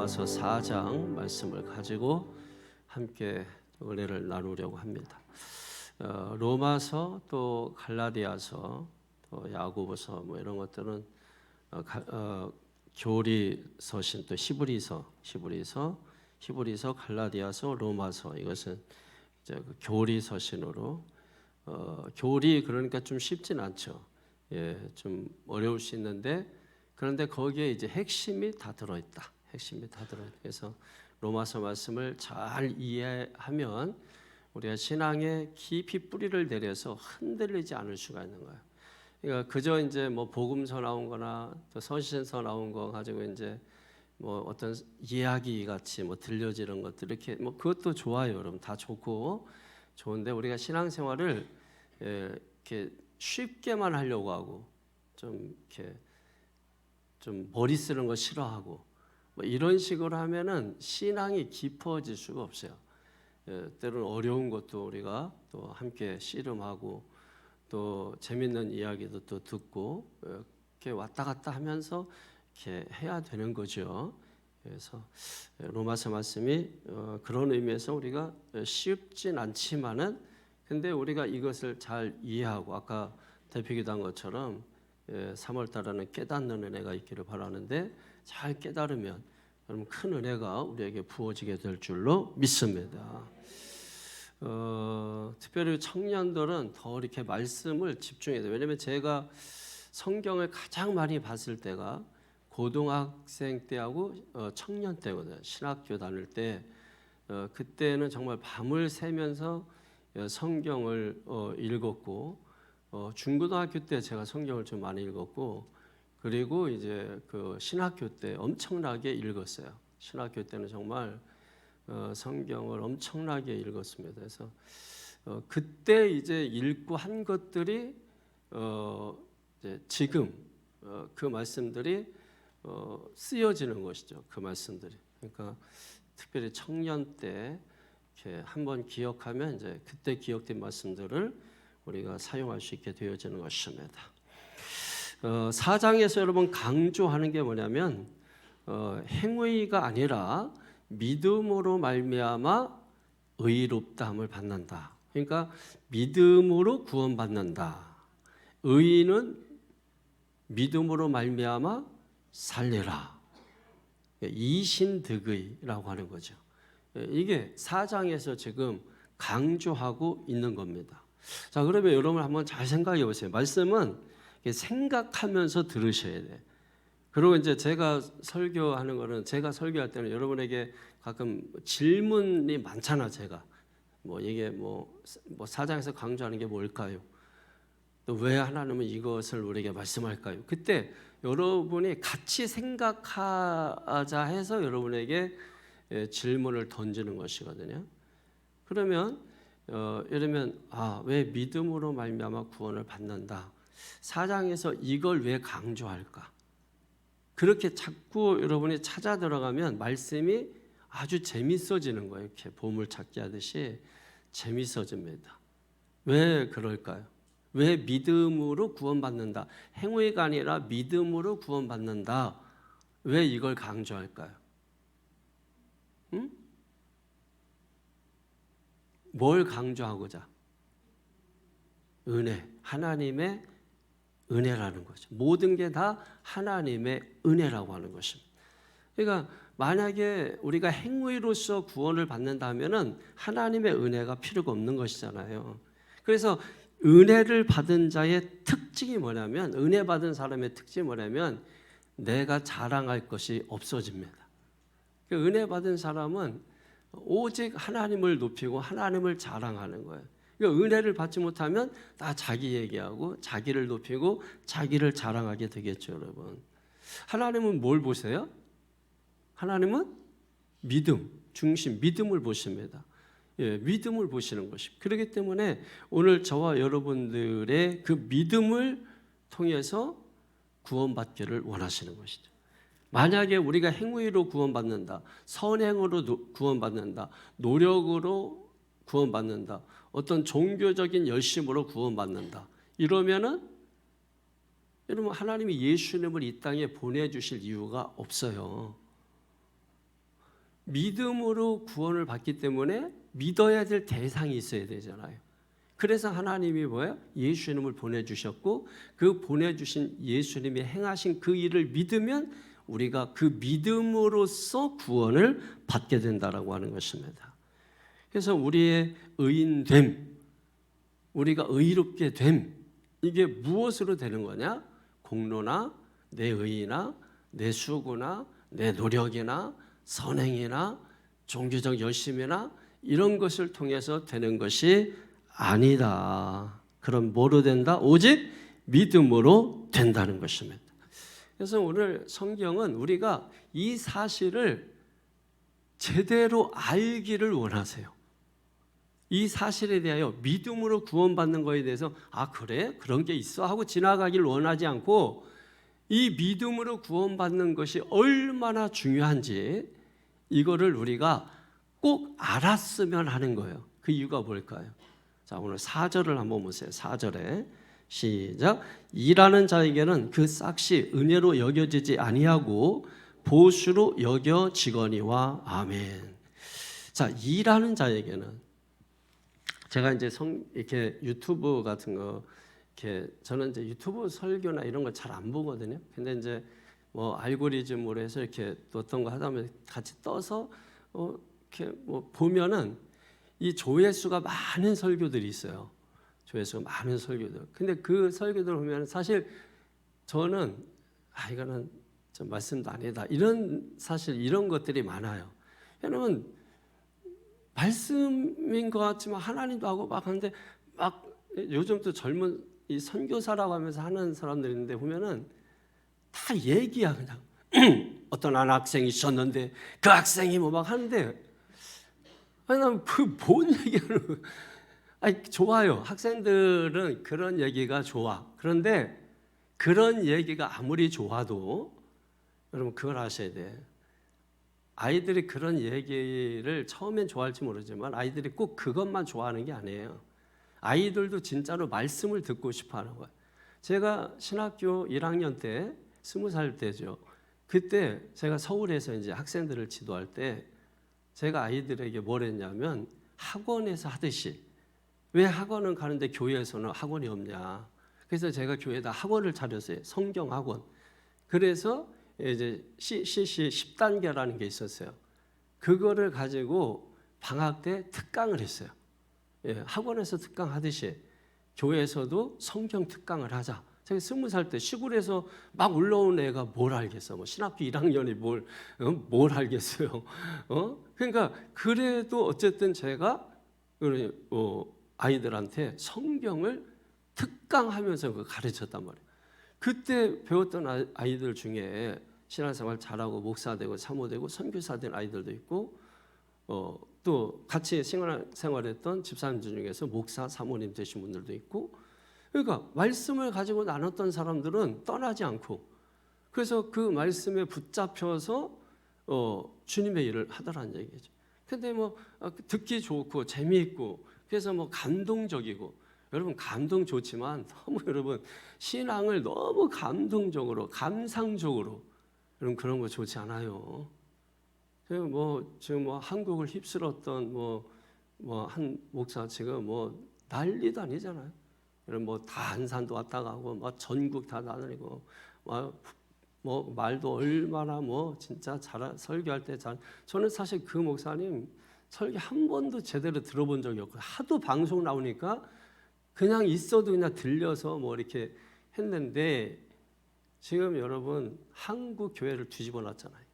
로마서 4장 말씀을 가지고 함께 은혜를 나누려고 합니다. 로마서 또 갈라디아서 또 야고보서 뭐 이런 것들은 교리서신 또 히브리서, 갈라디아서, 로마서 이것은 이제 그 교리서신으로 교리 그러니까 좀 쉽진 않죠. 예, 좀 어려울 수 있는데 그런데 거기에 이제 핵심이 다 들어있다. 그래서 로마서 말씀을 잘 이해하면 우리가 신앙에 깊이 뿌리를 내려서 흔들리지 않을 수가 있는 거예요. 그러니까 그저 이제 뭐 복음서 나온거나 또 서신서 나온 거 가지고 이제 뭐 어떤 이야기 같이 뭐 들려지는 것들 이렇게 뭐 그것도 좋아요, 여러분. 다 좋고 좋은데 우리가 신앙생활을 이렇게 쉽게만 하려고 하고 좀 이렇게 좀 머리 쓰는 거 싫어하고 뭐 이런 식으로 하면은 신앙이 깊어질 수가 없어요. 때로는 어려운 것도 우리가 또 함께 씨름하고 또 재밌는 이야기도 또 듣고 이렇게 왔다 갔다 하면서 이렇게 해야 되는 거죠. 그래서 로마서 말씀이 그런 의미에서 우리가 쉽진 않지만은 근데 우리가 이것을 잘 이해하고 아까 대표기도한 것처럼 3월 달에는 깨닫는 은혜가 있기를 바라는데 잘 깨달으면 여러분 큰 은혜가 우리에게 부어지게 될 줄로 믿습니다. 특별히 청년들은 더 이렇게 말씀을 집중해야 돼요. 왜냐하면 제가 성경을 가장 많이 봤을 때가 고등학생 때하고 청년 때거든요. 신학교 다닐 때 그때는 정말 밤을 새면서 성경을 읽었고 중고등학교 때 제가 성경을 좀 많이 읽었고 그리고 이제 그 신학교 때 엄청나게 읽었어요. 신학교 때는 정말 성경을 엄청나게 읽었습니다. 그래서 그때 이제 읽고 한 것들이 이제 지금 그 말씀들이 쓰여지는 것이죠. 그 말씀들이. 그러니까 특별히 청년 때 이렇게 한번 기억하면 이제 그때 기억된 말씀들을 우리가 사용할 수 있게 되어지는 것입니다. 4장에서 여러분 강조하는 게 뭐냐면 행위가 아니라 믿음으로 말미암아 의롭다함을 받는다. 그러니까 믿음으로 구원받는다. 의인은 믿음으로 말미암아 살리라. 이신득의라고 하는 거죠. 이게 4장에서 지금 강조하고 있는 겁니다. 자, 그러면 여러분 한번 잘 생각해 보세요. 말씀은 생각하면서 들으셔야 돼요. 그리고 이제 제가 설교하는 거는 제가 설교할 때는 여러분에게 가끔 질문이 많잖아. 제가 뭐 이게 뭐 4장에서 강조하는 게 뭘까요? 또 왜 하나님은 이것을 우리에게 말씀할까요? 그때 여러분이 같이 생각하자 해서 여러분에게 질문을 던지는 것이거든요. 그러면 예를 들면 왜 믿음으로 말미암아 구원을 받는다. 4장에서 이걸 왜 강조할까? 그렇게 자꾸 여러분이 찾아 들어가면 말씀이 아주 재밌어지는 거예요. 이렇게 보물찾기 하듯이 재밌어집니다. 왜 그럴까요? 왜 믿음으로 구원받는다? 행위가 아니라 믿음으로 구원받는다. 왜 이걸 강조할까요? 뭘 강조하고자? 은혜, 하나님의 은혜라는 거죠. 모든 게 다 하나님의 은혜라고 하는 것입니다. 그러니까 만약에 우리가 행위로서 구원을 받는다면은 하나님의 은혜가 필요가 없는 것이잖아요. 그래서 은혜를 받은 자의 특징이 뭐냐면 은혜 받은 사람의 특징이 뭐냐면 내가 자랑할 것이 없어집니다. 은혜 받은 사람은 오직 하나님을 높이고 하나님을 자랑하는 거예요. 그러니까 은혜를 받지 못하면 다 자기 얘기하고 자기를 높이고 자기를 자랑하게 되겠죠, 여러분. 하나님은 뭘 보세요? 하나님은 믿음, 중심, 믿음을 보십니다. 믿음을 보시는 것입니다. 그렇기 때문에 오늘 저와 여러분들의 그 믿음을 통해서 구원받기를 원하시는 것이죠. 만약에 우리가 행위로 구원받는다, 선행으로 구원받는다, 노력으로 구원받는다, 어떤 종교적인 열심으로 구원받는다, 이러면은 여러분 하나님이 예수님을 이 땅에 보내주실 이유가 없어요. 믿음으로 구원을 받기 때문에 믿어야 될 대상이 있어야 되잖아요. 그래서 하나님이 뭐예요? 예수님을 보내주셨고 그 보내주신 예수님이 행하신 그 일을 믿으면 우리가 그 믿음으로써 구원을 받게 된다라고 하는 것입니다. 그래서 우리의 의인됨, 우리가 의롭게 됨, 이게 무엇으로 되는 거냐? 공로나 내 의나 내 수고나 내 노력이나 선행이나 종교적 열심이나 이런 것을 통해서 되는 것이 아니다. 그럼 뭐로 된다? 오직 믿음으로 된다는 것입니다. 그래서 오늘 성경은 우리가 이 사실을 제대로 알기를 원하세요. 이 사실에 대하여 믿음으로 구원받는 것에 대해서 아 그래? 그런 게 있어? 하고 지나가길 원하지 않고 이 믿음으로 구원받는 것이 얼마나 중요한지 이거를 우리가 꼭 알았으면 하는 거예요. 그 이유가 뭘까요? 자, 오늘 4절을 한번 보세요. 4절에 시작. 일하는 자에게는 그 싹이 은혜로 여겨지지 아니하고 보수로 여겨지거니와 아멘. 자, 일하는 자에게는 제가 이제 이렇게 유튜브 같은 거 이렇게 저는 이제 유튜브 설교나 이런 걸 잘 안 보거든요. 근데 이제 뭐 알고리즘으로 해서 이렇게 어떤 거 하다 보면 같이 떠서 이렇게 뭐 보면은 이 조회수가 많은 설교들이 있어요. 조회수가 많은 설교들. 근데 그 설교들 보면 사실 저는 이거는 좀 말씀도 아니다. 사실 이런 것들이 많아요. 왜냐면 말씀인 것 같지만 하나님도 하고 막 하는데 막 요즘 또 젊은 이 선교사라고 하면서 하는 사람들이 있는데 보면은 다 얘기야 그냥 어떤 한 학생이 있었는데 그 학생이 뭐 막 하는데 아니 난 그 뭔 얘기를 아니 좋아요. 학생들은 그런 얘기가 좋아. 그런데 그런 얘기가 아무리 좋아도 여러분 그걸 아셔야 돼. 아이들이 그런 얘기를 처음엔 좋아할지 모르지만 아이들이 꼭 그것만 좋아하는 게 아니에요. 아이들도 진짜로 말씀을 듣고 싶어 하는 거예요. 제가 신학교 1학년 때 20살 때죠. 그때 제가 서울에서 이제 학생들을 지도할 때 제가 아이들에게 뭘 했냐면 학원에서 하듯이 왜 학원은 가는데 교회에서는 학원이 없냐. 그래서 제가 교회에다 학원을 차렸어요. 성경 학원. 그래서 이제 CC 10단계라는 게 있었어요. 그거를 가지고 방학 때 특강을 했어요. 예, 학원에서 특강 하듯이 교회에서도 성경 특강을 하자. 제가 20살 때 시골에서 막 올라온 애가 뭘 알겠어? 뭐 신학교 1학년이 뭘 알겠어요? 그러니까 그래도 어쨌든 제가 아이들한테 성경을 특강하면서 그걸 가르쳤단 말이에요. 그때 배웠던 아이들 중에 신앙생활 잘하고 목사되고 사모되고 선교사 된 아이들도 있고 또 같이 생활했던 집사님들 중에서 목사 사모님 되신 분들도 있고 그러니까 말씀을 가지고 나눴던 사람들은 떠나지 않고 그래서 그 말씀에 붙잡혀서 주님의 일을 하더라는 얘기죠. 근데 뭐 듣기 좋고 재미있고 그래서 뭐 감동적이고 여러분 감동 좋지만 너무 여러분 신앙을 너무 감동적으로 감상적으로 여러분 그런 거 좋지 않아요. 지금 뭐 한국을 휩쓸었던 뭐 한 목사 지금 뭐 난리도 아니잖아요. 여러분 뭐 다 안산도 왔다 가고 뭐 전국 다 다니고 뭐 말도 얼마나 뭐 진짜 잘 설교할 때 잘 저는 사실 그 목사님 설교 한 번도 제대로 들어본 적이 없고 하도 방송 나오니까 그냥 있어도 그냥 들려서 뭐 이렇게 했는데 지금 여러분 한국 교회를 뒤집어 놨잖아요.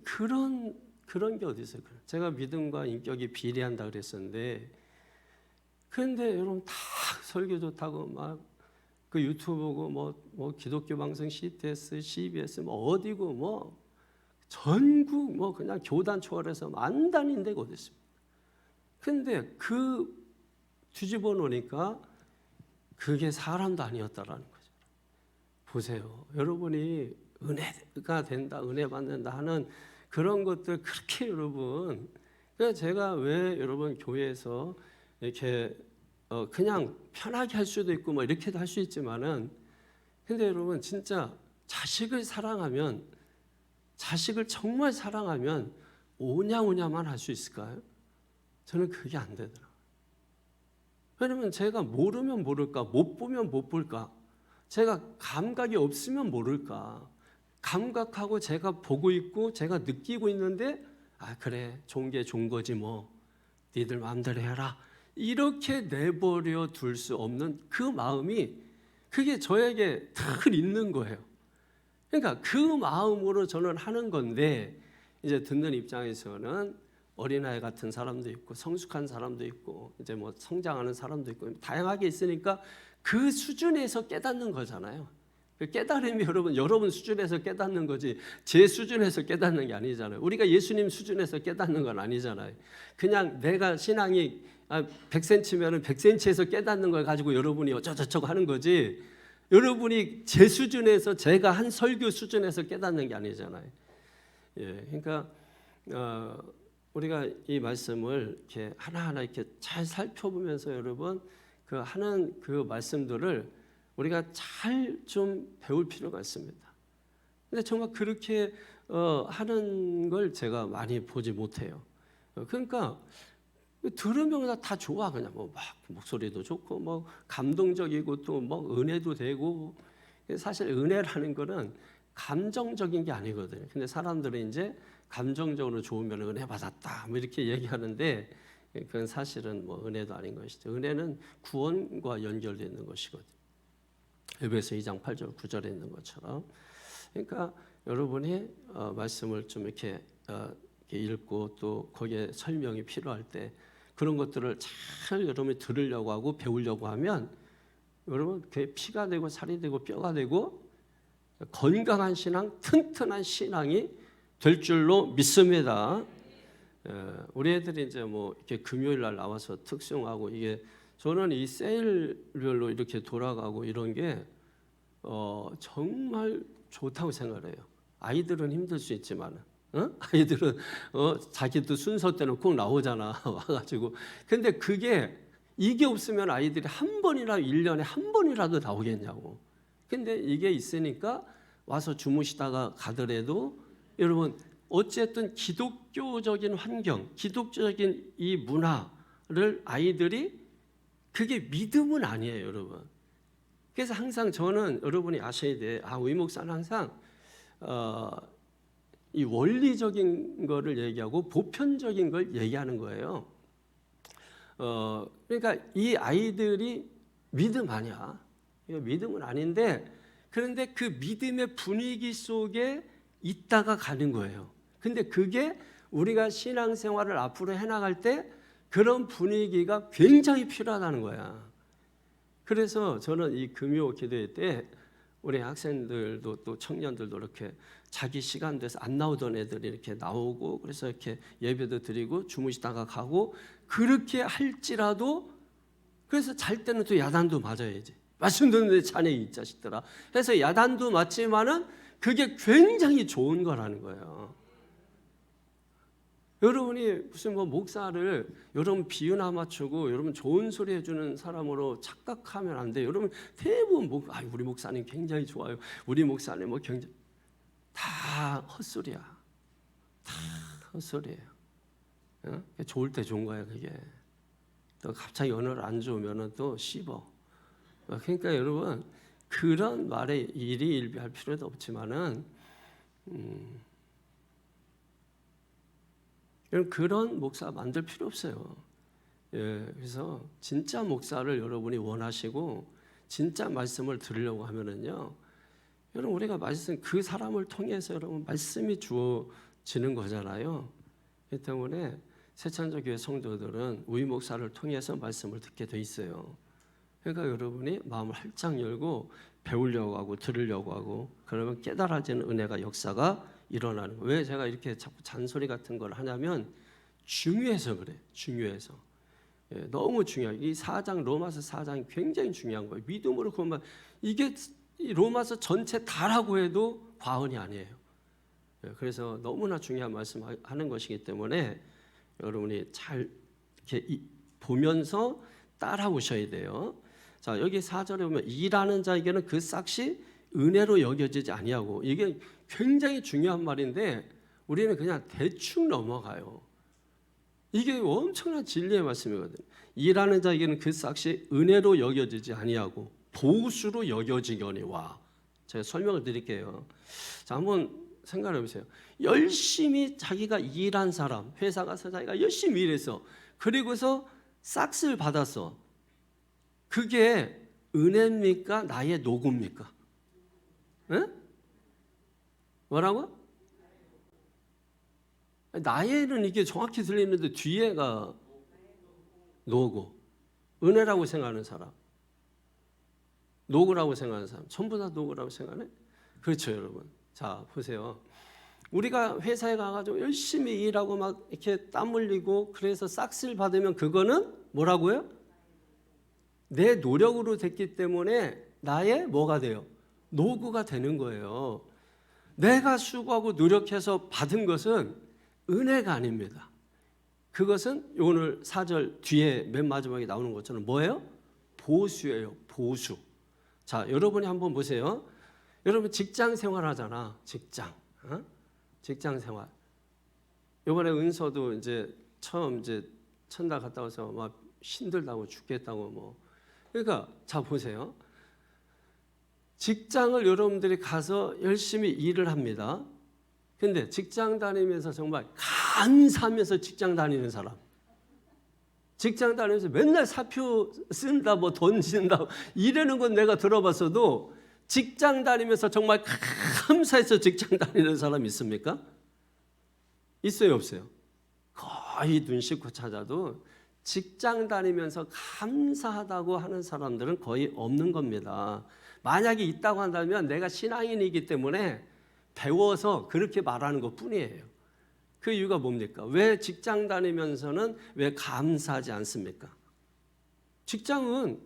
그런 게 어디 있어요? 제가 믿음과 인격이 비례한다 그랬었는데 그런데 여러분 다 설교 좋다고 막 그 유튜브 보고 뭐 기독교 방송 CTS, CBS 뭐 어디고 뭐 전국 뭐 그냥 교단 초월해서 안 다닌 데가 어디 있습니까? 근데 그 뒤집어 놓으니까 그게 사람도 아니었다라는 거죠. 보세요. 여러분이 은혜가 된다, 은혜 받는다 하는 그런 것들 그렇게 여러분. 그래서 제가 왜 여러분 교회에서 이렇게 그냥 편하게 할 수도 있고 뭐 이렇게도 할 수 있지만은 근데 여러분 진짜 자식을 사랑하면 자식을 정말 사랑하면 오냐오냐만 할 수 있을까요? 저는 그게 안 되더라고요. 왜냐면 제가 모르면 모를까, 못 보면 못 볼까, 제가 감각이 없으면 모를까, 감각하고 제가 보고 있고 제가 느끼고 있는데 그래 좋은 게 좋은 거지 뭐 니들 마음대로 해라 이렇게 내버려 둘 수 없는 그 마음이 그게 저에게 늘 있는 거예요. 그러니까 그 마음으로 저는 하는 건데 이제 듣는 입장에서는 어린아이 같은 사람도 있고 성숙한 사람도 있고 이제 뭐 성장하는 사람도 있고 다양하게 있으니까 그 수준에서 깨닫는 거잖아요. 깨달음이 여러분 수준에서 깨닫는 거지 제 수준에서 깨닫는 게 아니잖아요. 우리가 예수님 수준에서 깨닫는 건 아니잖아요. 그냥 내가 신앙이 100cm면 100cm에서 깨닫는 걸 가지고 여러분이 어쩌고저쩌고 하는 거지 여러분이 제 수준에서 제가 한 설교 수준에서 깨닫는 게 아니잖아요. 예, 그러니까 우리가 이 말씀을 이렇게 하나하나 이렇게 잘 살펴보면서 여러분 그 하는 그 말씀들을 우리가 잘 좀 배울 필요가 있습니다. 근데 정말 그렇게 하는 걸 제가 많이 보지 못해요. 그러니까 들으면 다 좋아 그냥 뭐 막 목소리도 좋고 뭐 감동적이고 또 뭐 은혜도 되고 사실 은혜라는 거는 감정적인 게 아니거든요. 근데 사람들은 이제 감정적으로 좋으면 은혜 받았다 뭐 이렇게 얘기하는데 그건 사실은 뭐 은혜도 아닌 것이죠. 은혜는 구원과 연결되어 있는 것이거든요. 에베소 2장 8절 9절에 있는 것처럼. 그러니까 여러분이 말씀을 좀 이렇게 읽고 또 거기에 설명이 필요할 때 그런 것들을 잘 여러분이 들으려고 하고 배우려고 하면 여러분 그게 피가 되고 살이 되고 뼈가 되고 건강한 신앙, 튼튼한 신앙이 될 줄로 믿습니다. 우리 애들이 이제 뭐 이렇게 금요일 날 나와서 특송하고 이게 저는 이 세일별로 이렇게 돌아가고 이런 게 정말 좋다고 생각해요. 아이들은 힘들 수 있지만, 아이들은 자기도 순서 때는 꼭 나오잖아 와가지고. 근데 이게 없으면 아이들이 한 번이나 1년에 한 번이라도 나오겠냐고. 근데 이게 있으니까 와서 주무시다가 가더라도 여러분 어쨌든 기독교적인 환경, 기독적인 이 문화를 아이들이 그게 믿음은 아니에요, 여러분. 그래서 항상 저는 여러분이 아셔야 돼. 우리 목사는 항상 이 원리적인 거를 얘기하고 보편적인 걸 얘기하는 거예요. 그러니까 이 아이들이 믿음 아니야. 이거 믿음은 아닌데 그런데 그 믿음의 분위기 속에 있다가 가는 거예요. 근데 그게 우리가 신앙생활을 앞으로 해나갈 때 그런 분위기가 굉장히 필요하다는 거야. 그래서 저는 이 금요 기도회 때 우리 학생들도 또 청년들도 이렇게 자기 시간 돼서 안 나오던 애들이 이렇게 나오고 그래서 이렇게 예배도 드리고 주무시다가 가고 그렇게 할지라도 그래서 잘 때는 또 야단도 맞아야지. 말씀 듣는데 자네 이 자식들아. 그래서 야단도 맞지만은 그게 굉장히 좋은 거라는 거예요. 여러분이 무슨 뭐 목사를 여러분 비유나 맞추고 여러분 좋은 소리 해주는 사람으로 착각하면 안 돼요. 여러분 대부분 우리 목사님 굉장히 좋아요. 우리 목사님 뭐 굉장히 다 헛소리야. 다 헛소리예요. 좋을 때 좋은 거야 그게. 또 갑자기 오늘 안 좋으면은 또 씹어. 그러니까 여러분 그런 말에 일희일비할 필요도 없지만은. 그런 목사 만들 필요 없어요. 그래서 진짜 목사를 여러분이 원하시고 진짜 말씀을 들으려고 하면은요, 여러분 우리가 말씀 그 사람을 통해서 여러분 말씀이 주어지는 거잖아요. 그렇기 때문에 새천적교회 성도들은 우리 목사를 통해서 말씀을 듣게 돼 있어요. 그러니까 여러분이 마음을 활짝 열고 배우려고 하고 들으려고 하고 그러면 깨달아지는 은혜가 역사가 일어나는 거예요. 왜 제가 이렇게 자꾸 잔소리 같은 걸 하냐면 중요해서 그래. 중요해서. 너무 중요해요. 이 4장 로마서 4장이 굉장히 중요한 거예요. 믿음으로 그만 이게 로마서 전체 다라고 해도 과언이 아니에요. 그래서 너무나 중요한 말씀하는 것이기 때문에 여러분이 잘 이렇게 보면서 따라오셔야 돼요. 자, 여기 4절에 보면 일하는 자에게는 그 싹이 은혜로 여겨지지 아니하고 이게 굉장히 중요한 말인데 우리는 그냥 대충 넘어가요. 이게 엄청난 진리의 말씀이거든요. 일하는 자에게는 그 삭시 은혜로 여겨지지 아니하고 보수로 여겨지거니와. 제가 설명을 드릴게요. 자, 한번 생각해 보세요. 열심히 자기가 일한 사람, 회사 가서 자기가 열심히 일해서 그리고서 싹스를 받았어. 그게 은혜입니까? 나의 노고입니까? 에? 뭐라고? 나의는 이게 정확히 들리는데 뒤에가 노고. 은혜라고 생각하는 사람, 노고라고 생각하는 사람, 전부 다 노고라고 생각해? 그렇죠, 여러분. 자, 보세요. 우리가 회사에 가가지고 열심히 일하고 막 이렇게 땀 흘리고 그래서 싹스를 받으면 그거는 뭐라고요? 내 노력으로 됐기 때문에 나의 뭐가 돼요? 노고가 되는 거예요. 내가 수고하고 노력해서 받은 것은 은혜가 아닙니다. 그것은 오늘 4절 뒤에 맨 마지막에 나오는 것처럼 뭐예요? 보수예요. 보수. 자, 여러분이 한번 보세요. 여러분 직장 생활하잖아. 직장. 직장 생활. 이번에 은서도 이제 처음 이제 천당 갔다 와서 막 힘들다고 죽겠다고 뭐. 그러니까 자 보세요. 직장을 여러분들이 가서 열심히 일을 합니다. 근데 직장 다니면서 정말 감사하면서 직장 다니는 사람, 직장 다니면서 맨날 사표 쓴다, 뭐 던진다 이러는 건 내가 들어봤어도 직장 다니면서 정말 감사해서 직장 다니는 사람 있습니까? 있어요, 없어요? 거의 눈 씻고 찾아도 직장 다니면서 감사하다고 하는 사람들은 거의 없는 겁니다. 만약에 있다고 한다면 내가 신앙인이기 때문에 배워서 그렇게 말하는 것 뿐이에요. 그 이유가 뭡니까? 왜 직장 다니면서는 왜 감사하지 않습니까? 직장은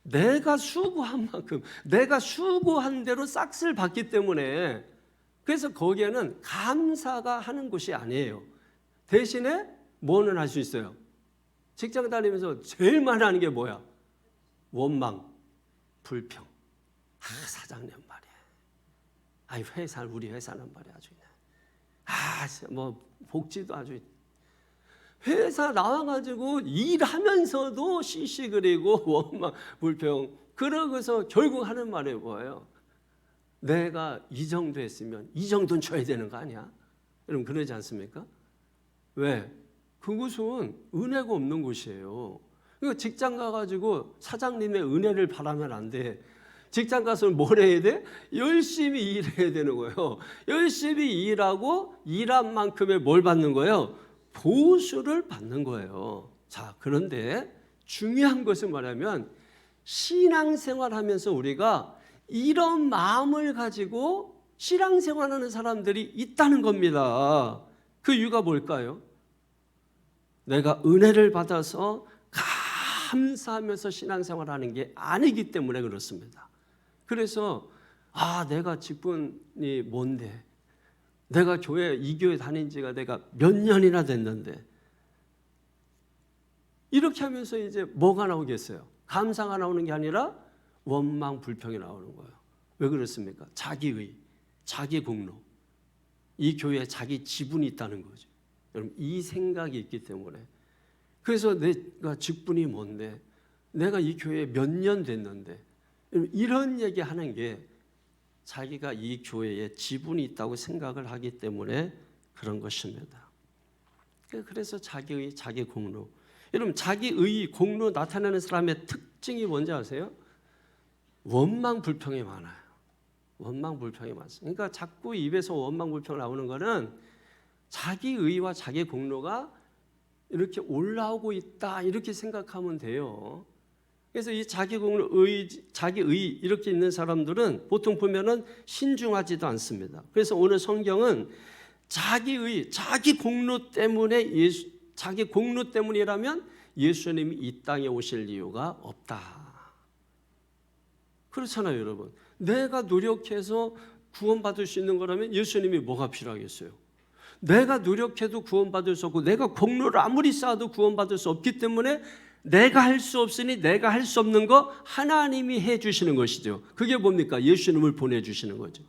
내가 수고한 만큼, 내가 수고한 대로 싹스를 받기 때문에 그래서 거기에는 감사가 하는 곳이 아니에요. 대신에 뭐는 할 수 있어요? 직장 다니면서 제일 많이 하는 게 뭐야? 원망, 불평. 사장님 말이야. 우리 회사는 말이야 아주 그냥. 뭐 복지도 아주. 회사 나와가지고 일하면서도 시시그리고 원망, 불평. 그러고서 결국 하는 말이 뭐예요? 내가 이 정도 했으면 이 정도는 줘야 되는 거 아니야? 여러분 그러지 않습니까? 왜? 그곳은 은혜가 없는 곳이에요. 그러니까 직장 가가지고 사장님의 은혜를 바라면 안 돼. 직장 가서 뭘 해야 돼? 열심히 일해야 되는 거예요. 열심히 일하고 일한 만큼의 뭘 받는 거예요? 보수를 받는 거예요. 자, 그런데 중요한 것은 뭐냐면 신앙생활하면서 우리가 이런 마음을 가지고 신앙생활하는 사람들이 있다는 겁니다. 그 이유가 뭘까요? 내가 은혜를 받아서 감사하면서 신앙생활하는 게 아니기 때문에 그렇습니다. 그래서 내가 직분이 뭔데, 내가 이 교회 다닌 지가 내가 몇 년이나 됐는데 이렇게 하면서 이제 뭐가 나오겠어요? 감사가 나오는 게 아니라 원망, 불평이 나오는 거예요. 왜 그렇습니까? 자기의, 자기 공로, 이 교회에 자기 지분이 있다는 거죠. 여러분 이 생각이 있기 때문에 그래서 내가 직분이 뭔데, 내가 이 교회에 몇 년 됐는데 이런 얘기하는 게 자기가 이 교회에 지분이 있다고 생각을 하기 때문에 그런 것입니다. 그래서 자기의, 자기 공로. 여러분 자기의 공로 나타내는 사람의 특징이 뭔지 아세요? 원망 불평이 많아요. 원망 불평이 많습니다. 그러니까 자꾸 입에서 원망 불평 나오는 거는 자기의와 자기 공로가 이렇게 올라오고 있다 이렇게 생각하면 돼요. 그래서 이 자기 공로, 자기의 이렇게 있는 사람들은 보통 보면은 신중하지도 않습니다. 그래서 오늘 성경은 자기의, 자기 공로 때문에 자기 공로 때문이라면 예수님이 이 땅에 오실 이유가 없다. 그렇잖아요, 여러분. 내가 노력해서 구원받을 수 있는 거라면 예수님이 뭐가 필요하겠어요? 내가 노력해도 구원받을 수 없고 내가 공로를 아무리 쌓아도 구원받을 수 없기 때문에 내가 할 수 없으니 내가 할 수 없는 거 하나님이 해 주시는 것이죠. 그게 뭡니까? 예수님을 보내주시는 거죠.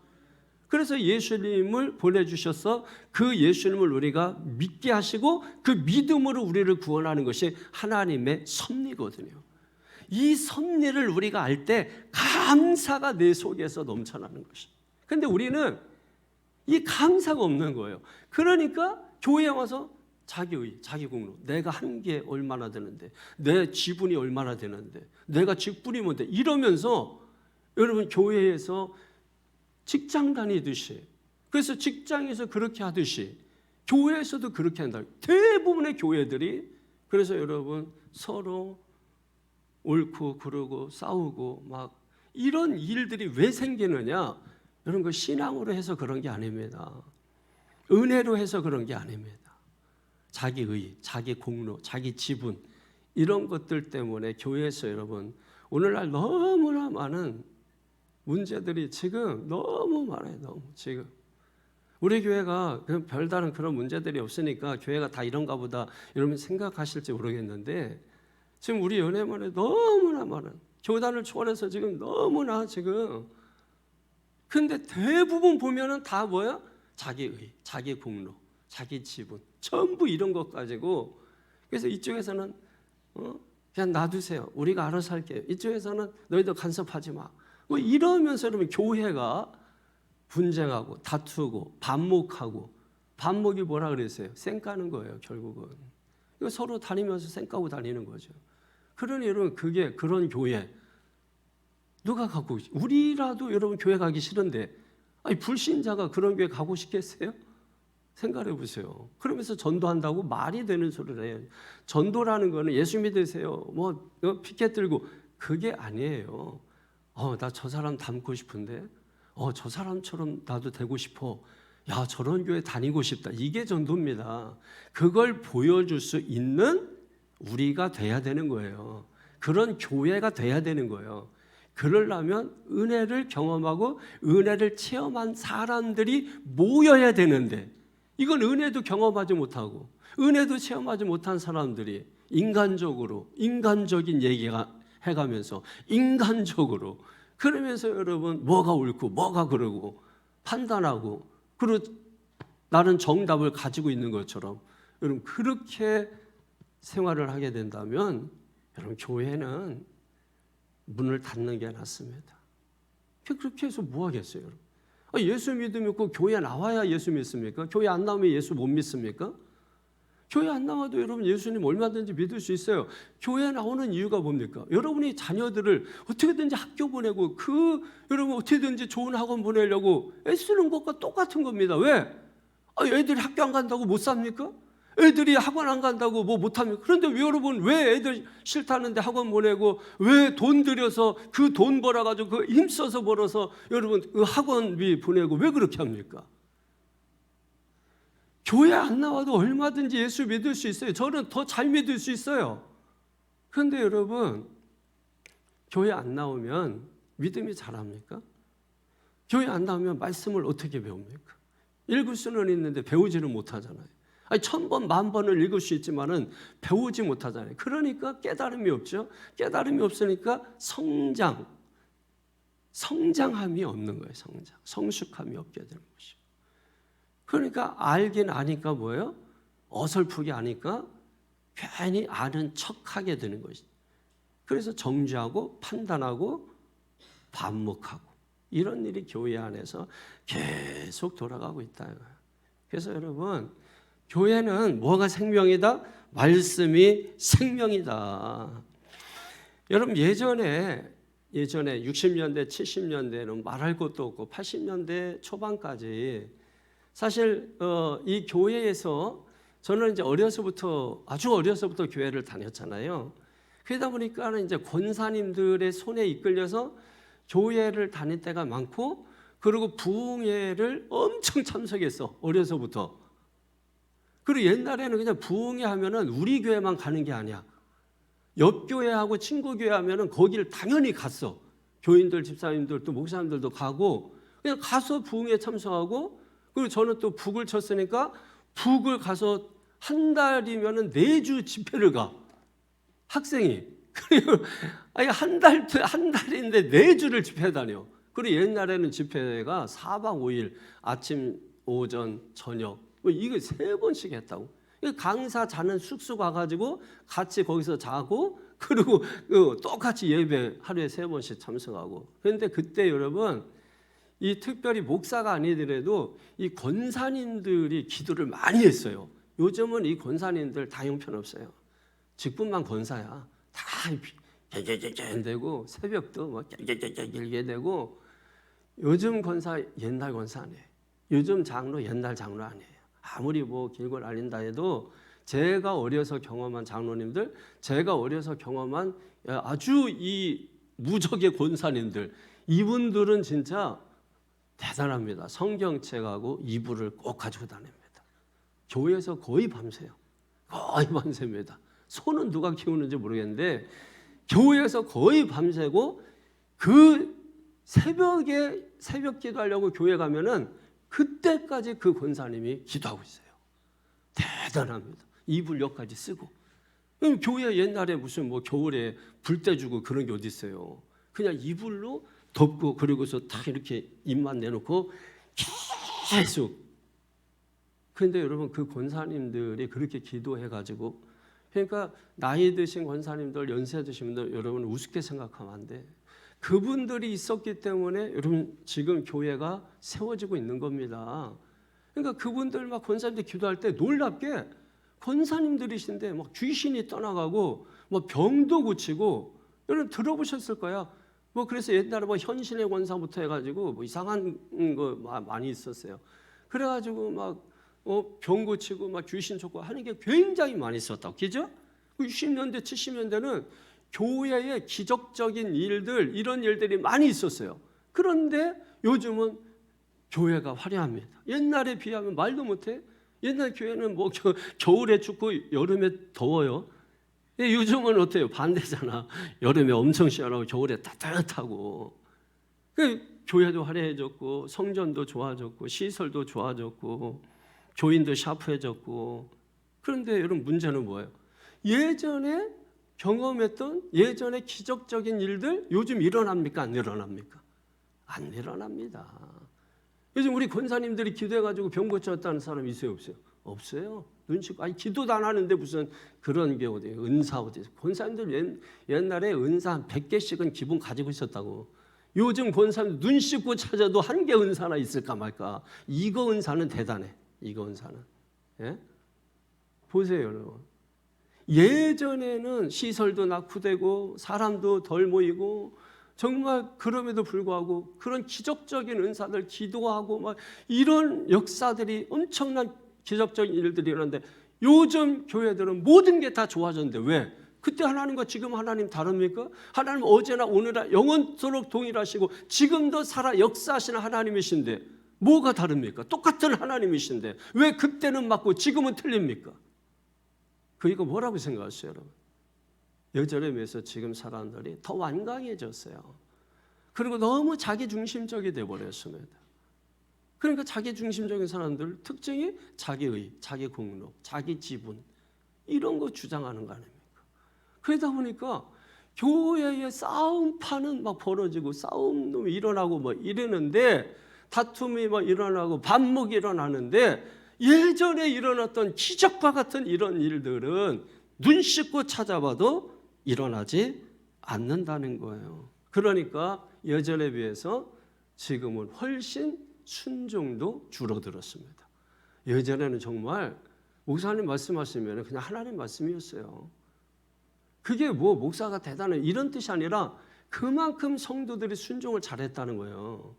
그래서 예수님을 보내주셔서 그 예수님을 우리가 믿게 하시고 그 믿음으로 우리를 구원하는 것이 하나님의 섭리거든요. 이 섭리를 우리가 알 때 감사가 내 속에서 넘쳐나는 것이. 근데 우리는 이 감사가 없는 거예요. 그러니까 교회에 와서 자기의, 자기 공로, 내가 한 게 얼마나 되는데, 내 지분이 얼마나 되는데, 내가 직분이 뭔데, 이러면서 여러분 교회에서 직장 다니듯이, 그래서 직장에서 그렇게 하듯이 교회에서도 그렇게 한다. 대부분의 교회들이. 그래서 여러분 서로 옳고 그르고 싸우고 막 이런 일들이 왜 생기느냐? 이런 거 신앙으로 해서 그런 게 아닙니다. 은혜로 해서 그런 게 아닙니다. 자기의, 자기 공로, 자기 지분 이런 것들 때문에 교회에서 여러분 오늘날 너무나 많은 문제들이 지금 너무 많아요. 너무 지금 우리 교회가 별다른 그런 문제들이 없으니까 교회가 다 이런가 보다 여러분 생각하실지 모르겠는데 지금 우리 연회만에 너무나 많은 교단을 초월해서 지금 너무나 지금 근데 대부분 보면은 다 뭐야? 자기의, 자기 공로, 자기 지분 전부 이런 것 가지고 그래서 이쪽에서는 그냥 놔두세요. 우리가 알아서 할게요. 이쪽에서는 너희들 간섭하지 마. 뭐 이러면서 여러분 교회가 분쟁하고 다투고 반목하고 반목이 뭐라 그랬어요? 쌩 까는 거예요. 결국은 이거 서로 다니면서 쌩 까고 다니는 거죠. 그러니 여러분 그게 그런 교회 누가 가고 우리라도 여러분 교회 가기 싫은데 아니 불신자가 그런 교회 가고 싶겠어요? 생각해 보세요. 그러면서 전도한다고 말이 되는 소리를 해요. 전도라는 거는 예수 믿으세요. 뭐 피켓 들고 그게 아니에요. 나 저 사람 닮고 싶은데 저 사람처럼 나도 되고 싶어. 야 저런 교회 다니고 싶다. 이게 전도입니다. 그걸 보여줄 수 있는 우리가 돼야 되는 거예요. 그런 교회가 돼야 되는 거예요. 그러려면 은혜를 경험하고 은혜를 체험한 사람들이 모여야 되는데 이건 은혜도 경험하지 못하고 은혜도 체험하지 못한 사람들이 인간적인 얘기가 해가면서 인간적으로 그러면서 여러분 뭐가 옳고 뭐가 그르고 판단하고 그리고 나는 정답을 가지고 있는 것처럼 여러분 그렇게 생활을 하게 된다면 여러분 교회는 문을 닫는 게 낫습니다. 그렇게 해서 뭐 하겠어요? 여러분? 예수 믿으면 교회 나와야 예수 믿습니까? 교회 안 나오면 예수 못 믿습니까? 교회 안 나와도 여러분 예수님 얼마든지 믿을 수 있어요. 교회 나오는 이유가 뭡니까? 여러분이 자녀들을 어떻게든지 학교 보내고 여러분 어떻게든지 좋은 학원 보내려고 애쓰는 것과 똑같은 겁니다. 왜? 애들이 학교 안 간다고 못 삽니까? 애들이 학원 안 간다고 뭐 못합니까? 그런데 여러분 왜 애들 싫다는데 학원 보내고 왜 돈 들여서 그 돈 벌어가지고 그 힘써서 벌어서 여러분 그 학원비 보내고 왜 그렇게 합니까? 교회 안 나와도 얼마든지 예수 믿을 수 있어요. 저는 더 잘 믿을 수 있어요. 그런데 여러분 교회 안 나오면 믿음이 자랍니까? 교회 안 나오면 말씀을 어떻게 배웁니까? 읽을 수는 있는데 배우지는 못하잖아요. 1000번, 10,000번을 읽을 수 있지만은 배우지 못하잖아요. 그러니까 깨달음이 없죠. 깨달음이 없으니까 성장함이 없는 거예요. 성숙함이 없게 되는 것이죠. 그러니까 알긴 아니까 뭐예요? 어설프게 아니까 괜히 아는 척하게 되는 것이죠. 그래서 정죄하고 판단하고 반목하고 이런 일이 교회 안에서 계속 돌아가고 있다. 그래서 여러분 교회는 뭐가 생명이다? 말씀이 생명이다. 여러분 예전에 60년대, 70년대는 말할 것도 없고 80년대 초반까지 사실 이 교회에서 저는 이제 아주 어려서부터 교회를 다녔잖아요. 그러다 보니까 이제 권사님들의 손에 이끌려서 교회를 다닐 때가 많고 그리고 부흥회를 엄청 참석했어. 어려서부터. 그리고 옛날에는 그냥 부흥회 하면은 우리 교회만 가는 게 아니야. 옆 교회하고 친구 교회 하면은 거기를 당연히 갔어. 교인들, 집사님들, 또 목사님들도 가고 그냥 가서 부흥회 참석하고 그리고 저는 또 북을 쳤으니까 북을 가서 한 달이면은 4주 집회를 가. 학생이. 그리고 아니 한 달인데 4주를 집회 다녀. 그리고 옛날에는 집회가 4박 5일 아침, 오전, 저녁 이거 3번씩 했다고. 강사 자는 숙소 가가지고 같이 거기서 자고 그리고 똑같이 예배 하루에 3번씩 참석하고. 그런데 그때 여러분 이 특별히 목사가 아니더라도 이 권사님들이 기도를 많이 했어요. 요즘은 이 권사님들 다 형편없어요. 직분만 권사야. 다 개개개개 되고 새벽도 뭐 개개개개 길게 되고. 요즘 권사 옛날 권사 아니에요. 요즘 장로 옛날 장로 아니에요. 아무리 뭐 길고 날린다 해도 제가 어려서 경험한 장로님들, 제가 어려서 경험한 아주 이 무적의 권사님들, 이분들은 진짜 대단합니다. 성경책하고 이불을 꼭 가지고 다닙니다. 교회에서 거의 밤새요. 거의 밤새입니다. 소는 누가 키우는지 모르겠는데 교회에서 거의 밤새고 그 새벽에 새벽 기도하려고 교회 가면은 그때까지 그 권사님이 기도하고 있어요. 대단합니다. 이불력까지 쓰고. 교회 옛날에 무슨 뭐 겨울에 불 떼주고 그런 게 어디 있어요. 그냥 이불로 덮고 그리고서 딱 이렇게 입만 내놓고 계속. 그런데 여러분 그 권사님들이 그렇게 기도해가지고, 그러니까 나이 드신 권사님들, 연세 드신 분들 여러분 우습게 생각하면 안 돼. 그분들이 있었기 때문에 여러분 지금 교회가 세워지고 있는 겁니다. 그러니까 그분들 막 권사님들 기도할 때 놀랍게 권사님들이신데 막 귀신이 떠나가고 뭐 병도 고치고. 여러분 들어보셨을 거야. 뭐 그래서 옛날에 뭐 현신의 권사부터 해가지고 뭐 이상한 거 많이 있었어요. 그래가지고 막 병 고치고 막 귀신 쫓고 하는 게 굉장히 많이 있었다고, 그죠? 60년대 70년대는 교회의 기적적인 일들, 이런 일들이 많이 있었어요. 그런데 요즘은 교회가 화려합니다. 옛날에 비하면 말도 못해. 옛날 교회는 뭐 겨울에 춥고 여름에 더워요. 요즘은 어때요? 반대잖아. 여름에 엄청 시원하고 겨울에 따뜻하고. 교회도 화려해졌고 성전도 좋아졌고 시설도 좋아졌고 교인도 샤프해졌고. 그런데 여러분 문제는 뭐예요? 예전에 경험했던 예전의 기적적인 일들 요즘 일어납니까? 안 일어납니까? 안 일어납니다. 요즘 우리 권사님들이 기도해가지고 병 고쳤다는 사람 있어요? 없어요? 없어요. 눈치, 아니 기도도 안 하는데 무슨 그런 게 어디예요? 은사 어디예요? 권사님들 옛날에 은사 한 100개씩은 기본 가지고 있었다고. 요즘 권사님들 눈 씻고 찾아도 한 개 은사나 있을까 말까. 이거 은사는 대단해. 이거 은사는. 예? 보세요 여러분. 예전에는 시설도 낙후되고 사람도 덜 모이고 정말 그럼에도 불구하고 그런 기적적인 은사들 기도하고 막 이런 역사들이 엄청난 기적적인 일들이 일어났는데 요즘 교회들은 모든 게 다 좋아졌는데 왜? 그때 하나님과 지금 하나님 다릅니까? 하나님 어제나 오늘나 영원토록 동일하시고 지금도 살아 역사하시는 하나님이신데 뭐가 다릅니까? 똑같은 하나님이신데 왜 그때는 맞고 지금은 틀립니까? 그러니까 뭐라고 생각하세요 여러분? 예전에 비해서 지금 사람들이 더 완강해졌어요. 그리고 너무 자기중심적이 되어버렸습니다. 그러니까 자기중심적인 사람들 특징이 자기의, 자기 공로, 자기 지분 이런 거 주장하는 거 아닙니까? 그러다 보니까 교회의 싸움판은 막 벌어지고 싸움이 일어나고 뭐 이러는데 다툼이 막 일어나고 반목이 일어나는데 예전에 일어났던 기적과 같은 이런 일들은 눈 씻고 찾아봐도 일어나지 않는다는 거예요. 그러니까 예전에 비해서 지금은 훨씬 순종도 줄어들었습니다. 예전에는 정말 목사님 말씀하시면 그냥 하나님 말씀이었어요. 그게 뭐 목사가 대단해 이런 뜻이 아니라 그만큼 성도들이 순종을 잘했다는 거예요.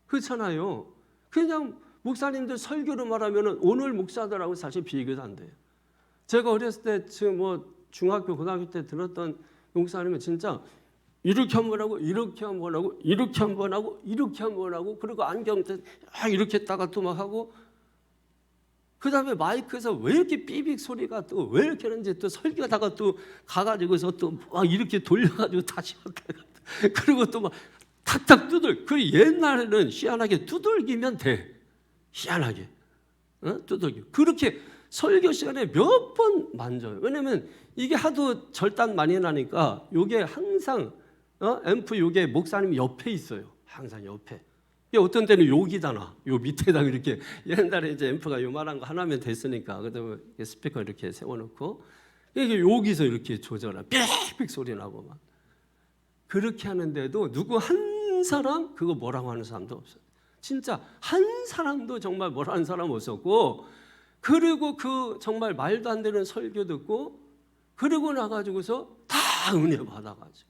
그렇잖아요. 그냥 목사님들 설교로 말하면 오늘 목사들하고 사실 비교도 안 돼요. 제가 어렸을 때 지금 뭐 중학교 고등학교 때 들었던 목사님은 진짜 이렇게 한 번 하고 이렇게 한 번 하고 이렇게 한 번 하고 이렇게 한 번 하고 그리고 안경 이렇게 했다가 또 막 하고 그 다음에 마이크에서 왜 이렇게 삐빅 소리가 또 왜 이렇게 하는지 또 설교하다가 또 가가지고서 또 막 이렇게 돌려가지고 다시 왔다가 그리고 또 막 탁탁 그 옛날에는 희한하게 두들기면 돼. 희한하게 두들기. 그렇게 설교 시간에 몇 번 만져요. 왜냐면 이게 하도 절단 많이 나니까 요게 항상 앰프 요게 목사님 옆에 있어요. 항상 옆에. 어떤 때는 여기다 놔. 요 밑에다 이렇게. 옛날에 이제 앰프가 요만한 거 하나면 됐으니까. 그다음에 스피커 이렇게 세워놓고 이게 여기서 이렇게 조절하. 빽빽 소리 나고 막. 그렇게 하는데도 누구 한 사람 그거 뭐라고 하는 사람도 없어요. 진짜 한 사람도 정말 뭐라 하는 사람 없었고, 그리고 그 정말 말도 안 되는 설교 듣고 그러고 나가지고서 다 은혜 받아가지고,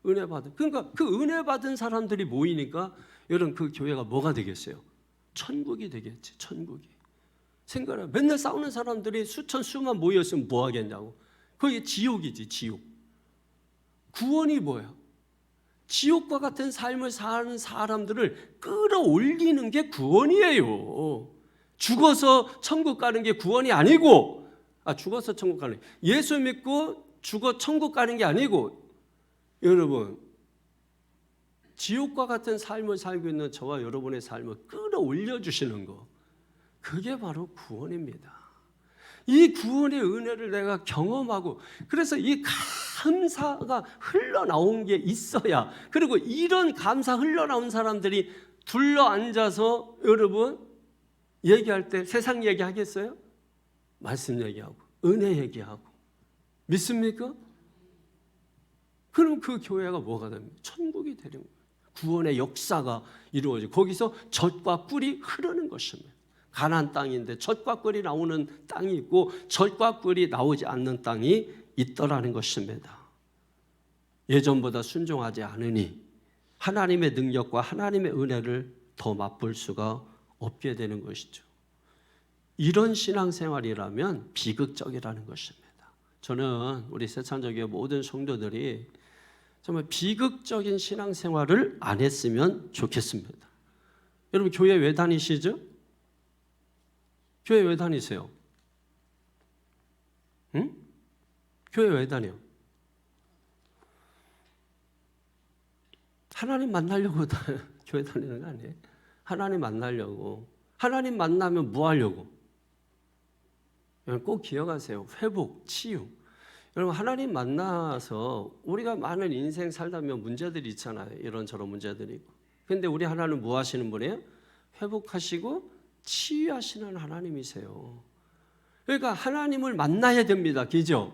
은혜 받은. 그러니까 그 은혜 받은 사람들이 모이니까 여러분 그 교회가 뭐가 되겠어요? 천국이 되겠지. 천국이. 생각해. 맨날 싸우는 사람들이 수천 수만 모였으면 뭐 하겠냐고. 그게 지옥이지. 지옥. 구원이 뭐야? 지옥과 같은 삶을 사는 사람들을 끌어올리는 게 구원이에요. 죽어서 천국 가는 게 구원이 아니고, 죽어서 천국 가는, 예수 믿고 죽어 천국 가는 게 아니고, 여러분 지옥과 같은 삶을 살고 있는 저와 여러분의 삶을 끌어올려 주시는 거, 그게 바로 구원입니다. 이 구원의 은혜를 내가 경험하고, 그래서 이 감사가 흘러나온 게 있어야, 그리고 이런 감사 흘러나온 사람들이 둘러앉아서 여러분 얘기할 때 세상 얘기하겠어요? 말씀 얘기하고 은혜 얘기하고. 믿습니까? 그럼 그 교회가 뭐가 됩니까? 천국이 되는 거예요. 구원의 역사가 이루어지고 거기서 젖과 꿀이 흐르는 것입니다. 가나안 땅인데 젖과 꿀이 나오는 땅이 있고 젖과 꿀이 나오지 않는 땅이 있더라는 것입니다. 예전보다 순종하지 않으니 하나님의 능력과 하나님의 은혜를 더 맛볼 수가 없게 되는 것이죠. 이런 신앙생활이라면 비극적이라는 것입니다. 저는 우리 새찬저교회 모든 성도들이 정말 비극적인 신앙생활을 안 했으면 좋겠습니다. 여러분 교회 왜 다니시죠? 교회 왜 다니세요? 응? 교회 왜 다녀? 하나님 만나려고 교회 다니는 거 아니에요? 하나님 만나려고. 하나님 만나면 뭐 하려고? 여러분 꼭 기억하세요. 회복, 치유. 여러분 하나님 만나서 우리가 많은 인생 살다면 문제들이 있잖아요. 이런저런 문제들이 있고. 근데 우리 하나님 뭐 하시는 분이에요? 회복하시고 치유하시는 하나님이세요. 그러니까 하나님을 만나야 됩니다. 그죠?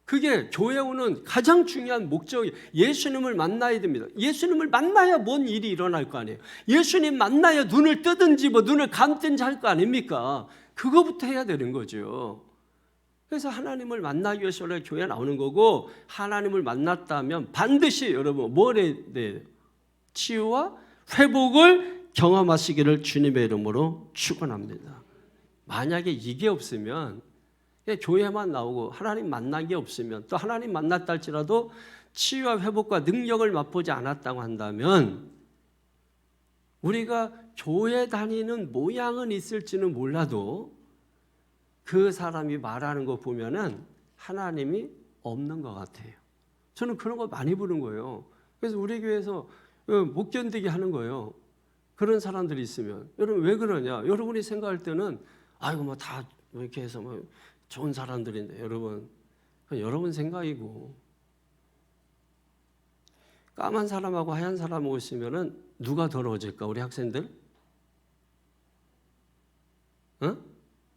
그게 교회 오는 가장 중요한 목적이 예수님을 만나야 됩니다. 예수님을 만나야 뭔 일이 일어날 거 아니에요. 예수님 만나야 눈을 뜨든지 뭐 눈을 감든지 할 거 아닙니까? 그거부터 해야 되는 거죠. 그래서 하나님을 만나기 위해서 원래 교회에 나오는 거고, 하나님을 만났다면 반드시 여러분 뭘 해야 돼요? 치유와 회복을 경험하시기를 주님의 이름으로 축원합니다. 만약에 이게 없으면 교회만 나오고 하나님 만난 게 없으면, 또 하나님 만났다 할지라도 치유와 회복과 능력을 맛보지 않았다고 한다면 우리가 교회 다니는 모양은 있을지는 몰라도 그 사람이 말하는 거 보면은 하나님이 없는 것 같아요. 저는 그런 거 많이 보는 거예요. 그래서 우리 교회에서 못 견디게 하는 거예요. 그런 사람들이 있으면. 여러분 왜 그러냐? 여러분이 생각할 때는 아이고 뭐 다 이렇게 해서 뭐 좋은 사람들인데, 여러분 생각이고. 까만 사람하고 하얀 사람하고 있으면은 누가 더러워질까? 우리 학생들?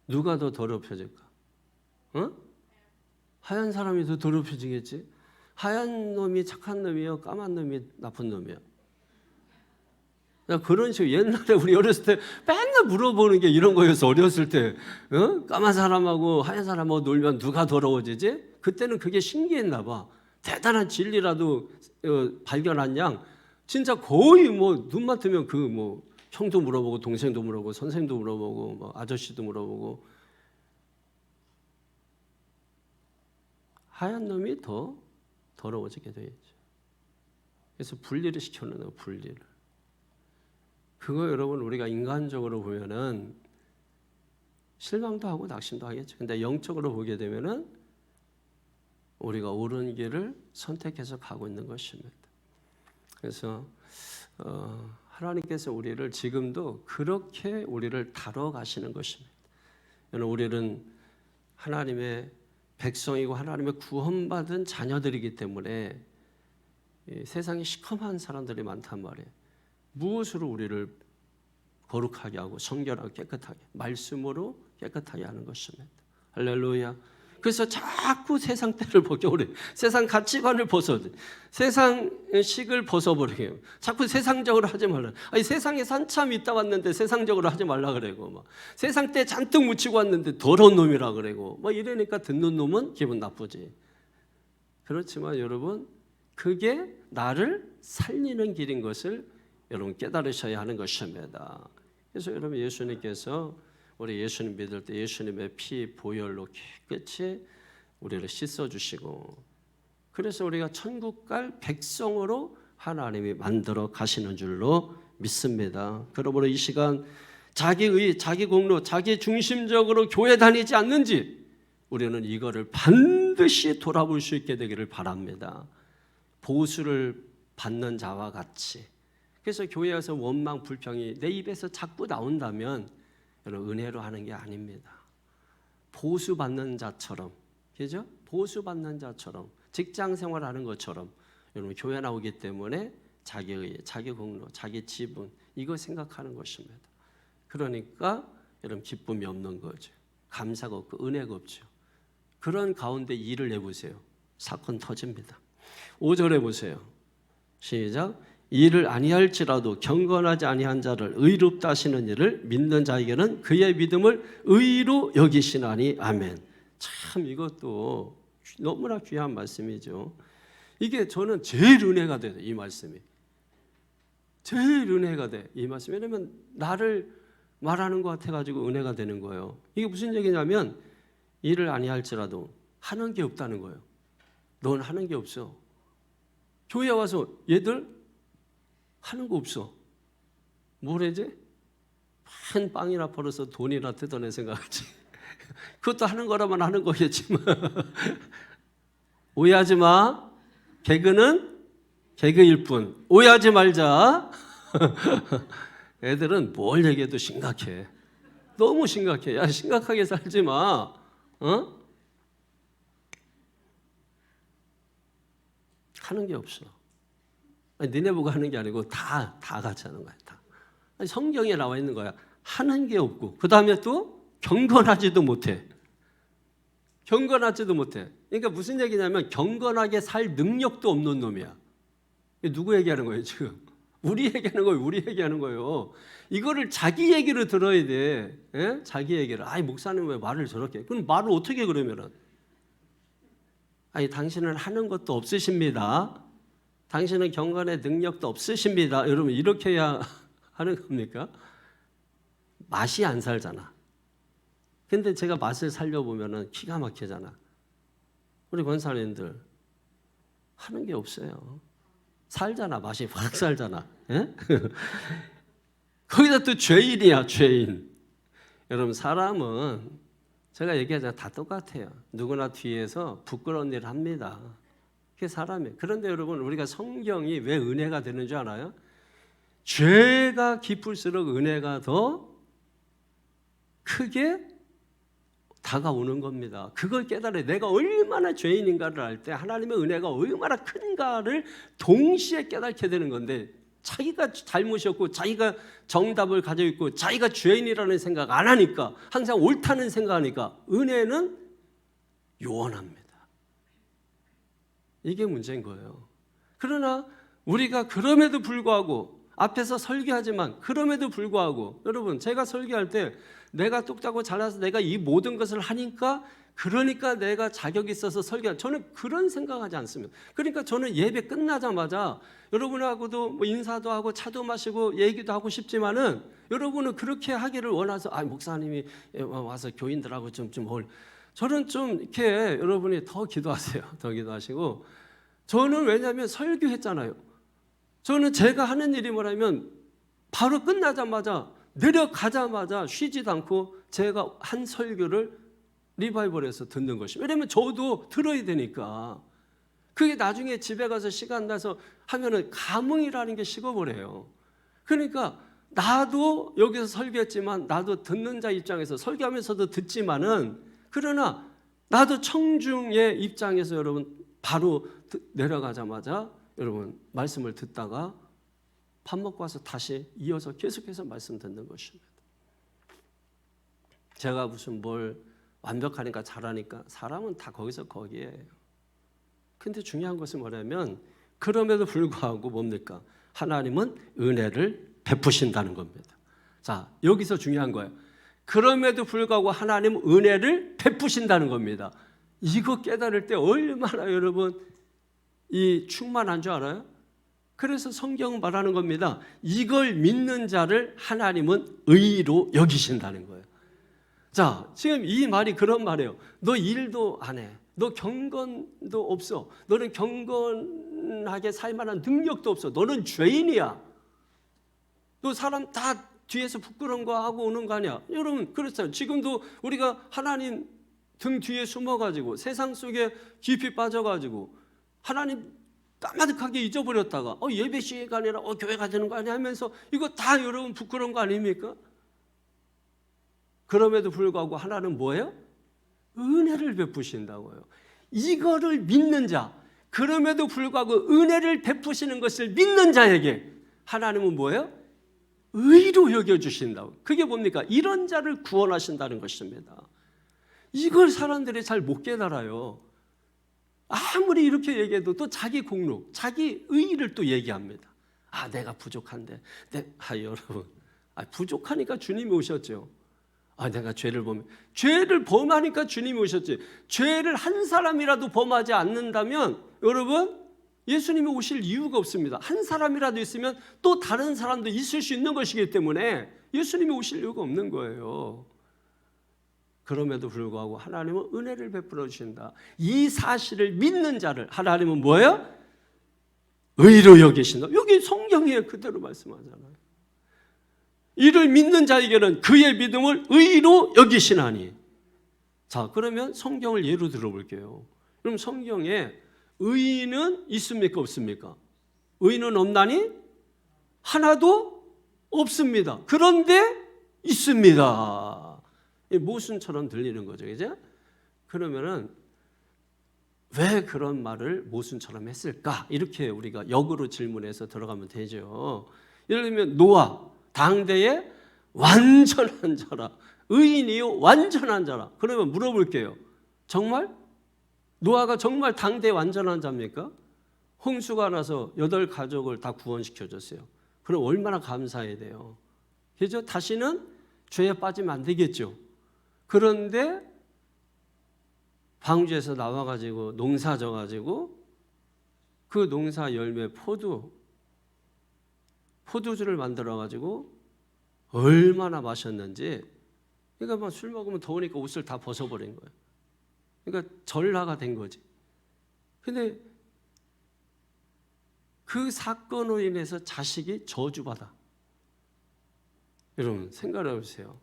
누가 더 더럽혀질까? 하얀 사람이 더 더럽혀지겠지? 하얀 놈이 착한 놈이요? 까만 놈이 나쁜 놈이요? 그런 식으로 옛날에 우리 어렸을 때 맨날 물어보는 게 이런 거였어. 어렸을 때 까만 사람하고 하얀 사람하고 놀면 누가 더러워지지? 그때는 그게 신기했나 봐. 대단한 진리라도 발견한 양 진짜 거의 뭐 눈만 뜨면 그 뭐 형도 물어보고 동생도 물어보고 선생도 물어보고 뭐 아저씨도 물어보고. 하얀 놈이 더 더러워지게 되겠죠. 그래서 분리를 시켜놓는 거예요. 분리를. 그거 여러분 우리가 인간적으로 보면은 실망도 하고 낙심도 하겠죠. 근데 영적으로 보게 되면은 우리가 옳은 길을 선택해서 가고 있는 것입니다. 그래서 하나님께서 우리를 지금도 그렇게 우리를 다뤄가시는 것입니다. 우리는 하나님의 백성이고 하나님의 구원받은 자녀들이기 때문에 세상에 시커먼 사람들이 많단 말이에요. 무엇으로 우리를 거룩하게 하고 성결하고 깨끗하게, 말씀으로 깨끗하게 하는 것입니다. 할렐루야. 그래서 자꾸 세상 때를 벗겨버려요. 세상 가치관을 벗어버려요. 세상 식을 벗어버려요. 자꾸 세상적으로 하지 말라. 아니, 세상에 산참이 있다 왔는데 세상적으로 하지 말라 그러고, 막 세상 때 잔뜩 묻히고 왔는데 더러운 놈이라 그러고, 막 이러니까 듣는 놈은 기분 나쁘지. 그렇지만 여러분, 그게 나를 살리는 길인 것을 여러분 깨달으셔야 하는 것입니다. 그래서 여러분, 예수님께서 우리 예수님 믿을 때 예수님의 피 보혈로 깨끗이 우리를 씻어주시고, 그래서 우리가 천국 갈 백성으로 하나님이 만들어 가시는 줄로 믿습니다. 그러므로 이 시간 자기의, 자기 공로, 자기 중심적으로 교회 다니지 않는지 우리는 이거를 반드시 돌아볼 수 있게 되기를 바랍니다. 보수를 받는 자와 같이. 그래서 교회에서 원망, 불평이 내 입에서 자꾸 나온다면 여러분, 은혜로 하는 게 아닙니다. 보수받는 자처럼, 그죠? 보수받는 자처럼, 직장 생활하는 것처럼 여러분, 교회 나오기 때문에 자기의, 자기 공로, 자기 지분, 이거 생각하는 것입니다. 그러니까 여러분, 기쁨이 없는 거죠. 감사가 없고 은혜가 없죠. 그런 가운데 일을 내보세요. 사건 터집니다. 5절에 보세요. 시작. 이를 아니할지라도 경건하지 아니한 자를 의롭다 하시는 이를 믿는 자에게는 그의 믿음을 의로 여기시나니. 아멘. 참, 이것도 너무나 귀한 말씀이죠. 이게 저는 제일 은혜가 돼요. 이 말씀이 제일 은혜가 돼. 이 말씀이. 왜냐면 나를 말하는 것 같아가지고 은혜가 되는 거예요. 이게 무슨 얘기냐면, 이를 아니할지라도 하는 게 없다는 거예요. 넌 하는 게 없어. 교회 와서 얘들 하는 거 없어. 뭘 해지? 한 빵이나 벌어서 돈이나 뜯어내 생각하지. 그것도 하는 거라면 하는 거겠지만 오해하지 마. 개그는 개그일 뿐. 오해하지 말자. 애들은 뭘 얘기해도 심각해. 너무 심각해. 야, 심각하게 살지 마. 어? 하는 게 없어. 아니, 니네 보고 하는 게 아니고 다 같이 하는 거야. 다. 아니, 성경에 나와 있는 거야. 하는 게 없고, 그 다음에 또 경건하지도 못해. 경건하지도 못해. 그러니까 무슨 얘기냐면 경건하게 살 능력도 없는 놈이야. 누구 얘기하는 거예요 지금? 우리 얘기하는 거예요. 우리 얘기하는 거예요. 이거를 자기 얘기를 들어야 돼. 예? 자기 얘기를. 아이, 목사님 왜 말을 저렇게 해? 그럼 말을 어떻게 그러면은? 아니, 당신은 하는 것도 없으십니다. 당신은 경건의 능력도 없으십니다. 여러분, 이렇게 해야 하는 겁니까? 맛이 안 살잖아. 근데 제가 맛을 살려보면 기가 막히잖아. 우리 권사님들 하는 게 없어요. 살잖아. 맛이 확 살잖아. 예? 거기다 또 죄인이야. 죄인. 여러분, 사람은 제가 얘기하잖아요. 다 똑같아요. 누구나 뒤에서 부끄러운 일을 합니다. 그게 사람이에요. 그런데 여러분, 우리가 성경이 왜 은혜가 되는 줄 알아요? 죄가 깊을수록 은혜가 더 크게 다가오는 겁니다. 그걸 깨달아야 내가 얼마나 죄인인가를 알 때 하나님의 은혜가 얼마나 큰가를 동시에 깨닫게 되는 건데, 자기가 잘못이었고 자기가 정답을 가지고 있고 자기가 죄인이라는 생각 안 하니까, 항상 옳다는 생각하니까 은혜는 요원합니다. 이게 문제인 거예요. 그러나 우리가 그럼에도 불구하고, 앞에서 설교하지만 그럼에도 불구하고, 여러분, 제가 설교할 때 내가 똑딱하고 잘나서 내가 이 모든 것을 하니까, 그러니까 내가 자격이 있어서 설교한, 저는 그런 생각하지 않습니다. 그러니까 저는 예배 끝나자마자 여러분하고도 뭐 인사도 하고 차도 마시고 얘기도 하고 싶지만은, 여러분은 그렇게 하기를 원해서, 아, 목사님이 와서 교인들하고 좀 저는 좀 이렇게 여러분이 더 기도하세요. 더 기도하시고. 저는 왜냐하면 설교했잖아요. 저는 제가 하는 일이 뭐냐면 바로 끝나자마자 내려가자마자 쉬지도 않고 제가 한 설교를 리바이벌해서 듣는 것이죠. 왜냐하면 저도 들어야 되니까. 그게 나중에 집에 가서 시간 나서 하면은 감흥이라는 게 식어버려요. 그러니까 나도 여기서 설교했지만 나도 듣는 자 입장에서 설교하면서도 듣지만은, 그러나 나도 청중의 입장에서 여러분 바로 내려가자마자 여러분 말씀을 듣다가 밥 먹고 와서 다시 이어서 계속해서 말씀 듣는 것입니다. 제가 무슨 뭘 완벽하니까 잘하니까 사람은 다 거기서 거기에요. 근데 중요한 것은 뭐냐면 그럼에도 불구하고 뭡니까? 하나님은 은혜를 베푸신다는 겁니다. 자, 여기서 중요한 거예요. 그럼에도 불구하고 하나님은 은혜를 베푸신다는 겁니다. 이거 깨달을 때 얼마나 여러분 이 충만한 줄 알아요? 그래서 성경은 말하는 겁니다. 이걸 믿는 자를 하나님은 의로 여기신다는 거예요. 자, 지금 이 말이 그런 말이에요. 너 일도 안 해. 너 경건도 없어. 너는 경건하게 살 만한 능력도 없어. 너는 죄인이야. 너 사람 다 뒤에서 부끄러운 거 하고 오는 거 아니야. 여러분 그렇잖아요. 지금도 우리가 하나님 등 뒤에 숨어가지고 세상 속에 깊이 빠져가지고 하나님 까마득하게 잊어버렸다가 예배 시간이라 교회 가자는 거 아니야 하면서 이거 다 여러분 부끄러운 거 아닙니까? 그럼에도 불구하고 하나는 뭐예요? 은혜를 베푸신다고요. 이거를 믿는 자, 그럼에도 불구하고 은혜를 베푸시는 것을 믿는 자에게 하나님은 뭐예요? 의로 여겨주신다고. 그게 뭡니까? 이런 자를 구원하신다는 것입니다. 이걸 사람들이 잘 못 깨달아요. 아무리 이렇게 얘기해도 또 자기 공로, 자기 의의를 또 얘기합니다. 내가 부족한데, 여러분, 부족하니까 주님이 오셨죠. 내가 죄를 범하니까 주님이 오셨지. 죄를 한 사람이라도 범하지 않는다면 여러분 예수님이 오실 이유가 없습니다. 한 사람이라도 있으면 또 다른 사람도 있을 수 있는 것이기 때문에 예수님이 오실 이유가 없는 거예요. 그럼에도 불구하고 하나님은 은혜를 베풀어 주신다. 이 사실을 믿는 자를 하나님은 뭐예요? 의로 여기신다. 여기 성경에 그대로 말씀하잖아요. 이를 믿는 자에게는 그의 믿음을 의로 여기시나니. 자, 그러면 성경을 예로 들어볼게요. 그럼 성경에 의인은 있습니까? 없습니까? 의인은 없나니? 하나도 없습니다. 그런데 있습니다. 모순처럼 들리는 거죠. 그죠? 그러면은 왜 그런 말을 모순처럼 했을까? 이렇게 우리가 역으로 질문해서 들어가면 되죠. 예를 들면 노아 당대의 완전한 자라. 의인이요 완전한 자라. 그러면 물어볼게요. 정말? 노아가 정말 당대의 완전한 자입니까? 홍수가 나서 8가족을 다 구원시켜줬어요. 그럼 얼마나 감사해야 돼요. 그죠? 다시는 죄에 빠지면 안 되겠죠. 그런데 방주에서 나와가지고 농사 져가지고 그 농사 열매 포도주를 만들어가지고 얼마나 마셨는지. 그러니까 술 먹으면 더우니까 옷을 다 벗어버린 거예요. 그러니까 전라가 된 거지. 근데 그 사건으로 인해서 자식이 저주받아. 여러분 생각해 보세요.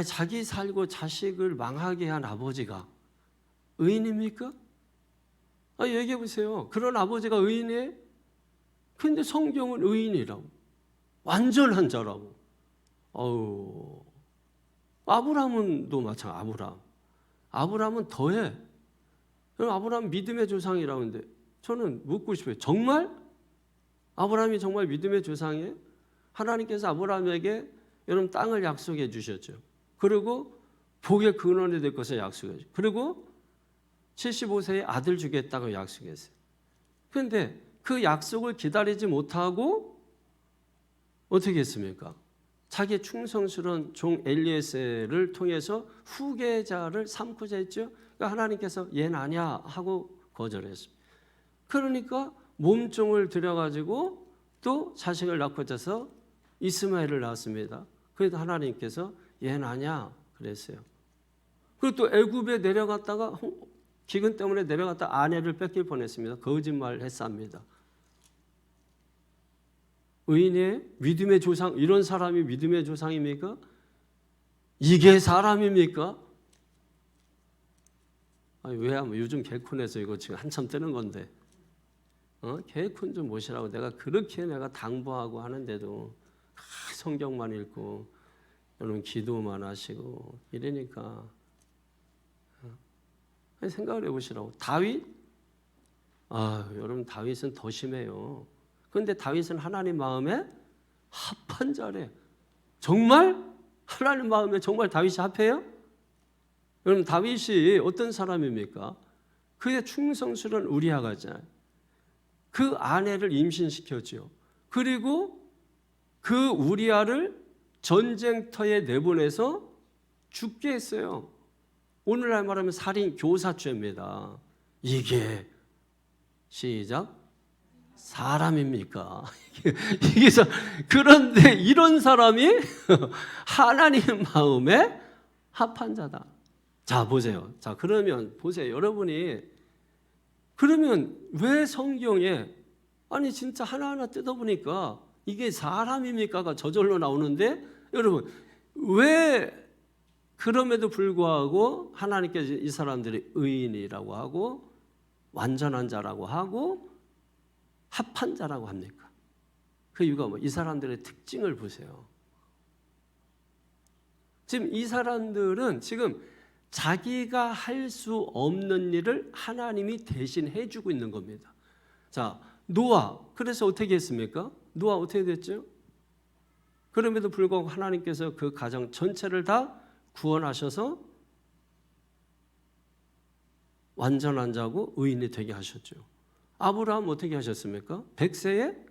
자기 살고 자식을 망하게 한 아버지가 의인입니까? 얘기해 보세요. 그런 아버지가 의인이에요? 근데 성경은 의인이라고. 완전한 자라고. 아브라함도 마찬가지. 아브라함은 더해. 아브라함 믿음의 조상이라고 하는데 저는 묻고 싶어요. 정말? 아브라함이 정말 믿음의 조상이에요? 하나님께서 아브라함에게 여러분 땅을 약속해 주셨죠. 그리고 복의 근원이 될 것을 약속해 주셨죠. 그리고 75세에 아들 주겠다고 약속했어요. 그런데 그 약속을 기다리지 못하고 어떻게 했습니까? 자기의 충성스러운 종 엘리에셀을 통해서 후계자를 삼고자 했죠. 그러니까 하나님께서 얘는 아니야 하고 거절했습니다. 그러니까 몸종을 들여가지고 또 자식을 낳고자 해서 이스마엘을 낳았습니다. 그래도 하나님께서 얘는 아니야 그랬어요. 그리고 또 애굽에 내려갔다가 기근 때문에 내려갔다 아내를 뺏길 뻔했습니다. 거짓말 했습니다. 의인의 믿음의 조상, 이런 사람이 믿음의 조상입니까? 이게 사람입니까? 왜 하면 요즘 개콘에서 이거 지금 한참 뜨는 건데 개콘 좀 모시라고 내가 그렇게 당부하고 하는데도 성경만 읽고 여러분 기도만 하시고 이러니까 생각을 해보시라고. 다윗 여러분 다윗은 더 심해요. 그런데 다윗은 하나님 마음에 합한 자래. 정말? 하나님 마음에 정말 다윗이 합해요? 여러분 다윗이 어떤 사람입니까? 그의 충성스러운 우리아가잖아요. 그 아내를 임신시켰죠. 그리고 그 우리아를 전쟁터에 내보내서 죽게 했어요. 오늘날 말하면 살인 교사죄입니다. 이게 시작 사람입니까? 그런데 이런 사람이 하나님 마음에 합한 자다. 자 보세요. 자 그러면 보세요. 여러분이 그러면 왜 성경에 아니 진짜 하나하나 뜯어보니까 이게 사람입니까가 저절로 나오는데 여러분 왜 그럼에도 불구하고 하나님께서 이 사람들이 의인이라고 하고 완전한 자라고 하고 합한 자라고 합니까? 그 이유가 뭐? 이 사람들의 특징을 보세요. 지금 이 사람들은 지금 자기가 할 수 없는 일을 하나님이 대신 해주고 있는 겁니다. 자, 노아. 그래서 어떻게 했습니까? 노아 어떻게 됐죠? 그럼에도 불구하고 하나님께서 그 가정 전체를 다 구원하셔서 완전한 자고 의인이 되게 하셨죠. 아브라함 어떻게 하셨습니까? 100세에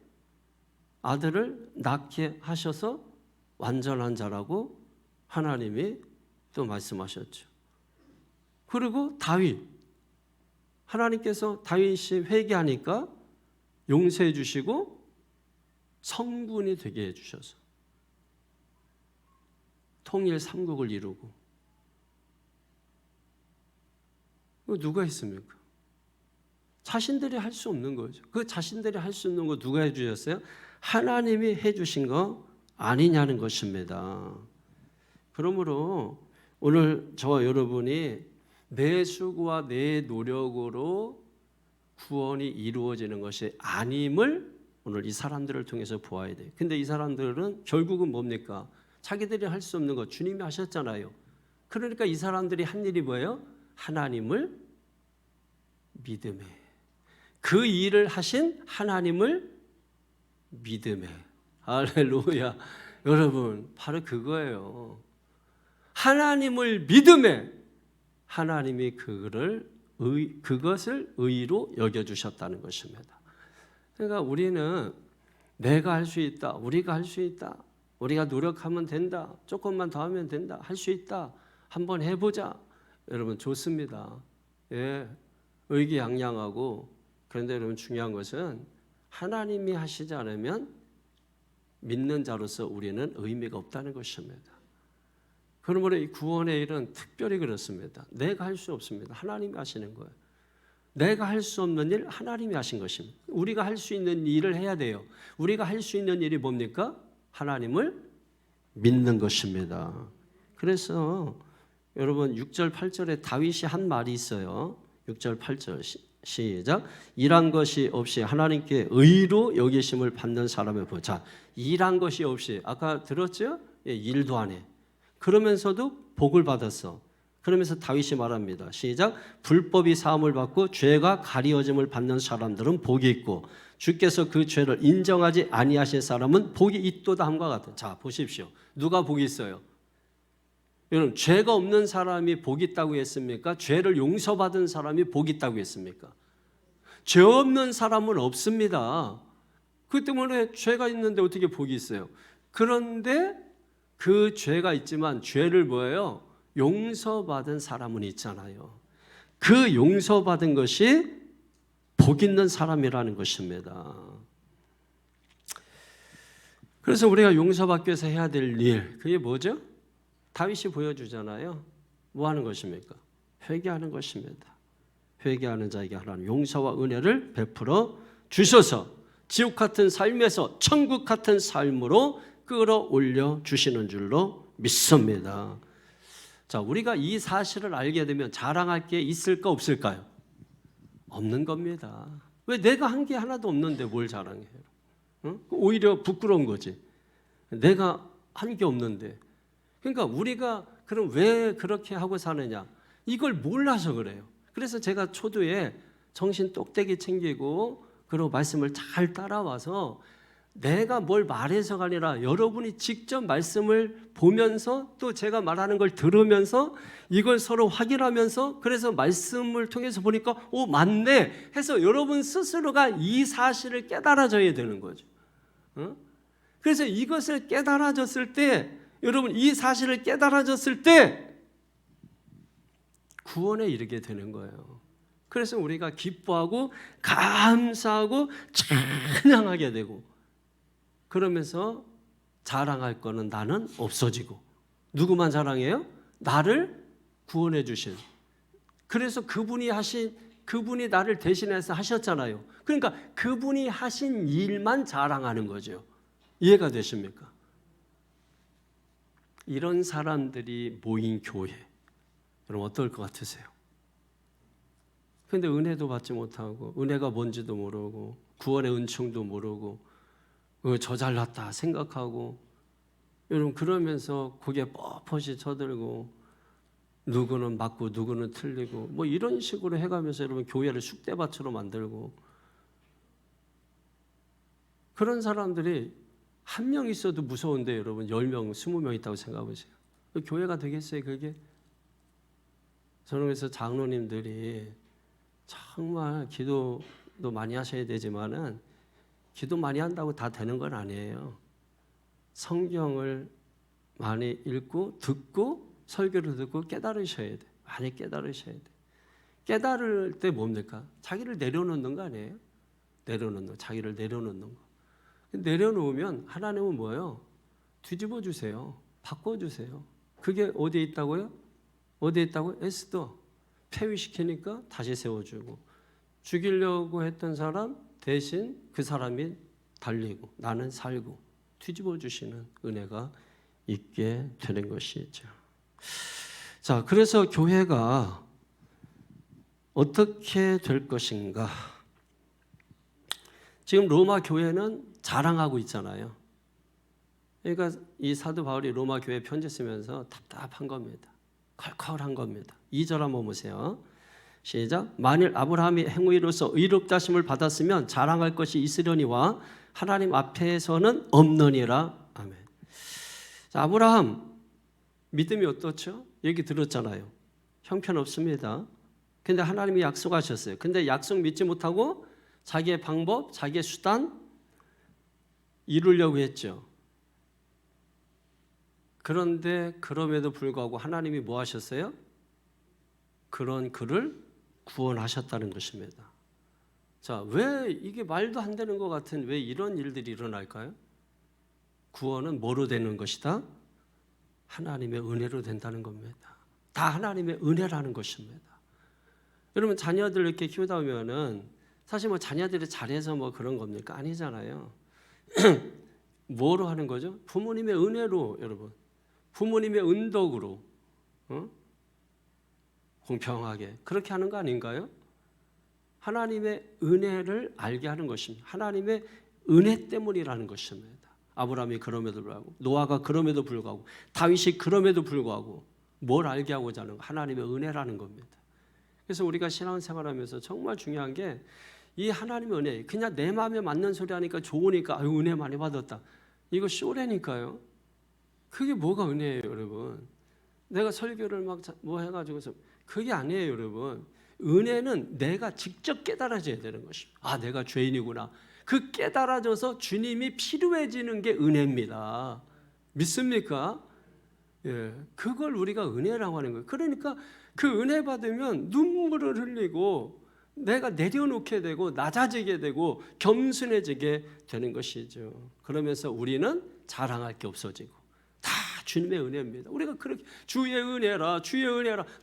아들을 낳게 하셔서 완전한 자라고 하나님이 또 말씀하셨죠. 그리고 다윗, 하나님께서 다윗이 회개하니까 용서해 주시고 성군이 되게 해주셔서 통일 삼국을 이루고. 누가 했습니까? 자신들이 할 수 없는 거죠. 그 자신들이 할 수 없는 거 누가 해주셨어요? 하나님이 해주신 거 아니냐는 것입니다. 그러므로 오늘 저와 여러분이 내 수고와 내 노력으로 구원이 이루어지는 것이 아님을 오늘 이 사람들을 통해서 보아야 돼요. 근데 이 사람들은 결국은 뭡니까? 자기들이 할 수 없는 거 주님이 하셨잖아요. 그러니까 이 사람들이 한 일이 뭐예요? 하나님을 믿음에, 그 일을 하신 하나님을 믿음에. 할렐루야. 여러분 바로 그거예요. 하나님을 믿음에 하나님이 그것을 의로 여겨주셨다는 것입니다. 그러니까 우리는 내가 할 수 있다, 우리가 할 수 있다, 우리가 노력하면 된다, 조금만 더 하면 된다, 할 수 있다, 한번 해보자. 여러분 좋습니다. 예, 의기양양하고. 그런데 여러분 중요한 것은 하나님이 하시지 않으면 믿는 자로서 우리는 의미가 없다는 것입니다. 그러므로 이 구원의 일은 특별히 그렇습니다. 내가 할 수 없습니다. 하나님이 하시는 거예요. 내가 할 수 없는 일 하나님이 하신 것입니다. 우리가 할 수 있는 일을 해야 돼요. 우리가 할 수 있는 일이 뭡니까? 하나님을 믿는 것입니다. 그래서 여러분 6절 8절에 다윗이 한 말이 있어요. 6절 8절 시작. 일한 것이 없이 하나님께 의로 여기심을 받는 사람을 보자. 일한 것이 없이 아까 들었죠? 예, 일도 안 해. 그러면서도 복을 받았어. 그러면서 다윗이 말합니다. 시작. 불법이 사함을 받고 죄가 가리워짐을 받는 사람들은 복이 있고 주께서 그 죄를 인정하지 아니하실 사람은 복이 있도다 함과 같아. 자 보십시오. 누가 복이 있어요? 여러분 죄가 없는 사람이 복이 있다고 했습니까? 죄를 용서받은 사람이 복이 있다고 했습니까? 죄 없는 사람은 없습니다. 그 때문에 죄가 있는데 어떻게 복이 있어요? 그런데 그 죄가 있지만 죄를 뭐예요? 용서받은 사람은 있잖아요. 그 용서받은 것이 복 있는 사람이라는 것입니다. 그래서 우리가 용서받기 위해서 해야 될 일, 그게 뭐죠? 다윗이 보여주잖아요. 뭐 하는 것입니까? 회개하는 것입니다. 회개하는 자에게 하나님 용서와 은혜를 베풀어 주셔서 지옥 같은 삶에서 천국 같은 삶으로 끌어올려 주시는 줄로 믿습니다. 자, 우리가 이 사실을 알게 되면 자랑할 게 있을까 없을까요? 없는 겁니다. 왜 내가 한 게 하나도 없는데 뭘 자랑해요? 응? 오히려 부끄러운 거지. 내가 한 게 없는데. 그러니까 우리가 그럼 왜 그렇게 하고 사느냐? 이걸 몰라서 그래요. 그래서 제가 초두에 정신 똑되게 챙기고 그리고 말씀을 잘 따라와서 내가 뭘 말해서가 아니라 여러분이 직접 말씀을 보면서 또 제가 말하는 걸 들으면서 이걸 서로 확인하면서 그래서 말씀을 통해서 보니까 오 맞네 해서 여러분 스스로가 이 사실을 깨달아져야 되는 거죠. 그래서 이것을 깨달아졌을 때 여러분 이 사실을 깨달아졌을 때 구원에 이르게 되는 거예요. 그래서 우리가 기뻐하고 감사하고 찬양하게 되고 그러면서 자랑할 거는 나는 없어지고 누구만 자랑해요? 나를 구원해 주신 그래서 그분이 나를 대신해서 하셨잖아요. 그러니까 그분이 하신 일만 자랑하는 거죠. 이해가 되십니까? 이런 사람들이 모인 교회 여러분 어떨 것 같으세요? 그런데 은혜도 받지 못하고 은혜가 뭔지도 모르고 구원의 은총도 모르고 저 잘났다 생각하고 여러분 그러면서 고개 뻣뻣이 쳐들고 누구는 맞고 누구는 틀리고 뭐 이런 식으로 해가면서 여러분 교회를 쑥대밭으로 만들고 그런 사람들이 한 명 있어도 무서운데 여러분 10명, 20명 있다고 생각해 보세요. 교회가 되겠어요 그게? 저는 그래서 장로님들이 정말 기도도 많이 하셔야 되지만은 기도 많이 한다고 다 되는 건 아니에요. 성경을 많이 읽고 듣고 설교를 듣고 깨달으셔야 돼. 많이 깨달으셔야 돼. 깨달을 때 뭡니까? 자기를 내려놓는 거 아니에요? 자기를 내려놓는 거. 내려놓으면 하나님은 뭐예요? 뒤집어 주세요. 바꿔 주세요. 그게 어디에 있다고요? 어디에 있다고요? 에스더. 폐위시키니까 다시 세워주고 죽이려고 했던 사람 대신 그 사람이 달리고 나는 살고 뒤집어 주시는 은혜가 있게 되는 것이죠. 자, 그래서 교회가 어떻게 될 것인가? 지금 로마 교회는 자랑하고 있잖아요. 그러니까 이 사도 바울이 로마 교회 편지 쓰면서 답답한 겁니다. 컬컬한 겁니다. 2절 한번 보세요. 시작. 만일 아브라함이 행위로서 의롭다심을 받았으면 자랑할 것이 있으려니와 하나님 앞에서는 없느니라. 아멘. 자, 아브라함 믿음이 어떻죠? 얘기 들었잖아요. 형편없습니다. 근데 하나님이 약속하셨어요. 근데 약속 믿지 못하고 자기의 방법, 자기의 수단 이루려고 했죠. 그런데 그럼에도 불구하고 하나님이 뭐 하셨어요? 그런 그를 구원하셨다는 것입니다. 자, 왜 이게 말도 안 되는 것 같은 왜 이런 일들이 일어날까요? 구원은 뭐로 되는 것이다? 하나님의 은혜로 된다는 겁니다. 다 하나님의 은혜라는 것입니다. 여러분 자녀들 이렇게 키우다 보면은 사실 뭐 자녀들이 잘해서 뭐 그런 겁니까? 아니잖아요. 뭐로 하는 거죠? 부모님의 은혜로 여러분. 부모님의 은덕으로 공평하게 그렇게 하는 거 아닌가요? 하나님의 은혜를 알게 하는 것입니다. 하나님의 은혜 때문이라는 것입니다. 아브라함이 그럼에도 불구하고 노아가 그럼에도 불구하고 다윗이 그럼에도 불구하고 뭘 알게 하고자 하는 거 하나님의 은혜라는 겁니다. 그래서 우리가 신앙생활하면서 정말 중요한 게 이 하나님의 은혜 그냥 내 마음에 맞는 소리 하니까 좋으니까 아유 은혜 많이 받았다. 이거 쇼래니까요. 그게 뭐가 은혜예요 여러분. 내가 설교를 막 뭐 해가지고서 그게 아니에요 여러분. 은혜는 내가 직접 깨달아져야 되는 것입니다. 아 내가 죄인이구나. 그 깨달아져서 주님이 필요해지는 게 은혜입니다. 믿습니까? 예, 그걸 우리가 은혜라고 하는 거예요. 그러니까 그 은혜 받으면 눈물을 흘리고 내가 내려놓게 되고 낮아지게 되고 겸손해지게 되는 것이죠. 그러면서 우리는 자랑할 게 없어지고 다 주님의 은혜입니다. 우리가 그렇게 주의 은혜라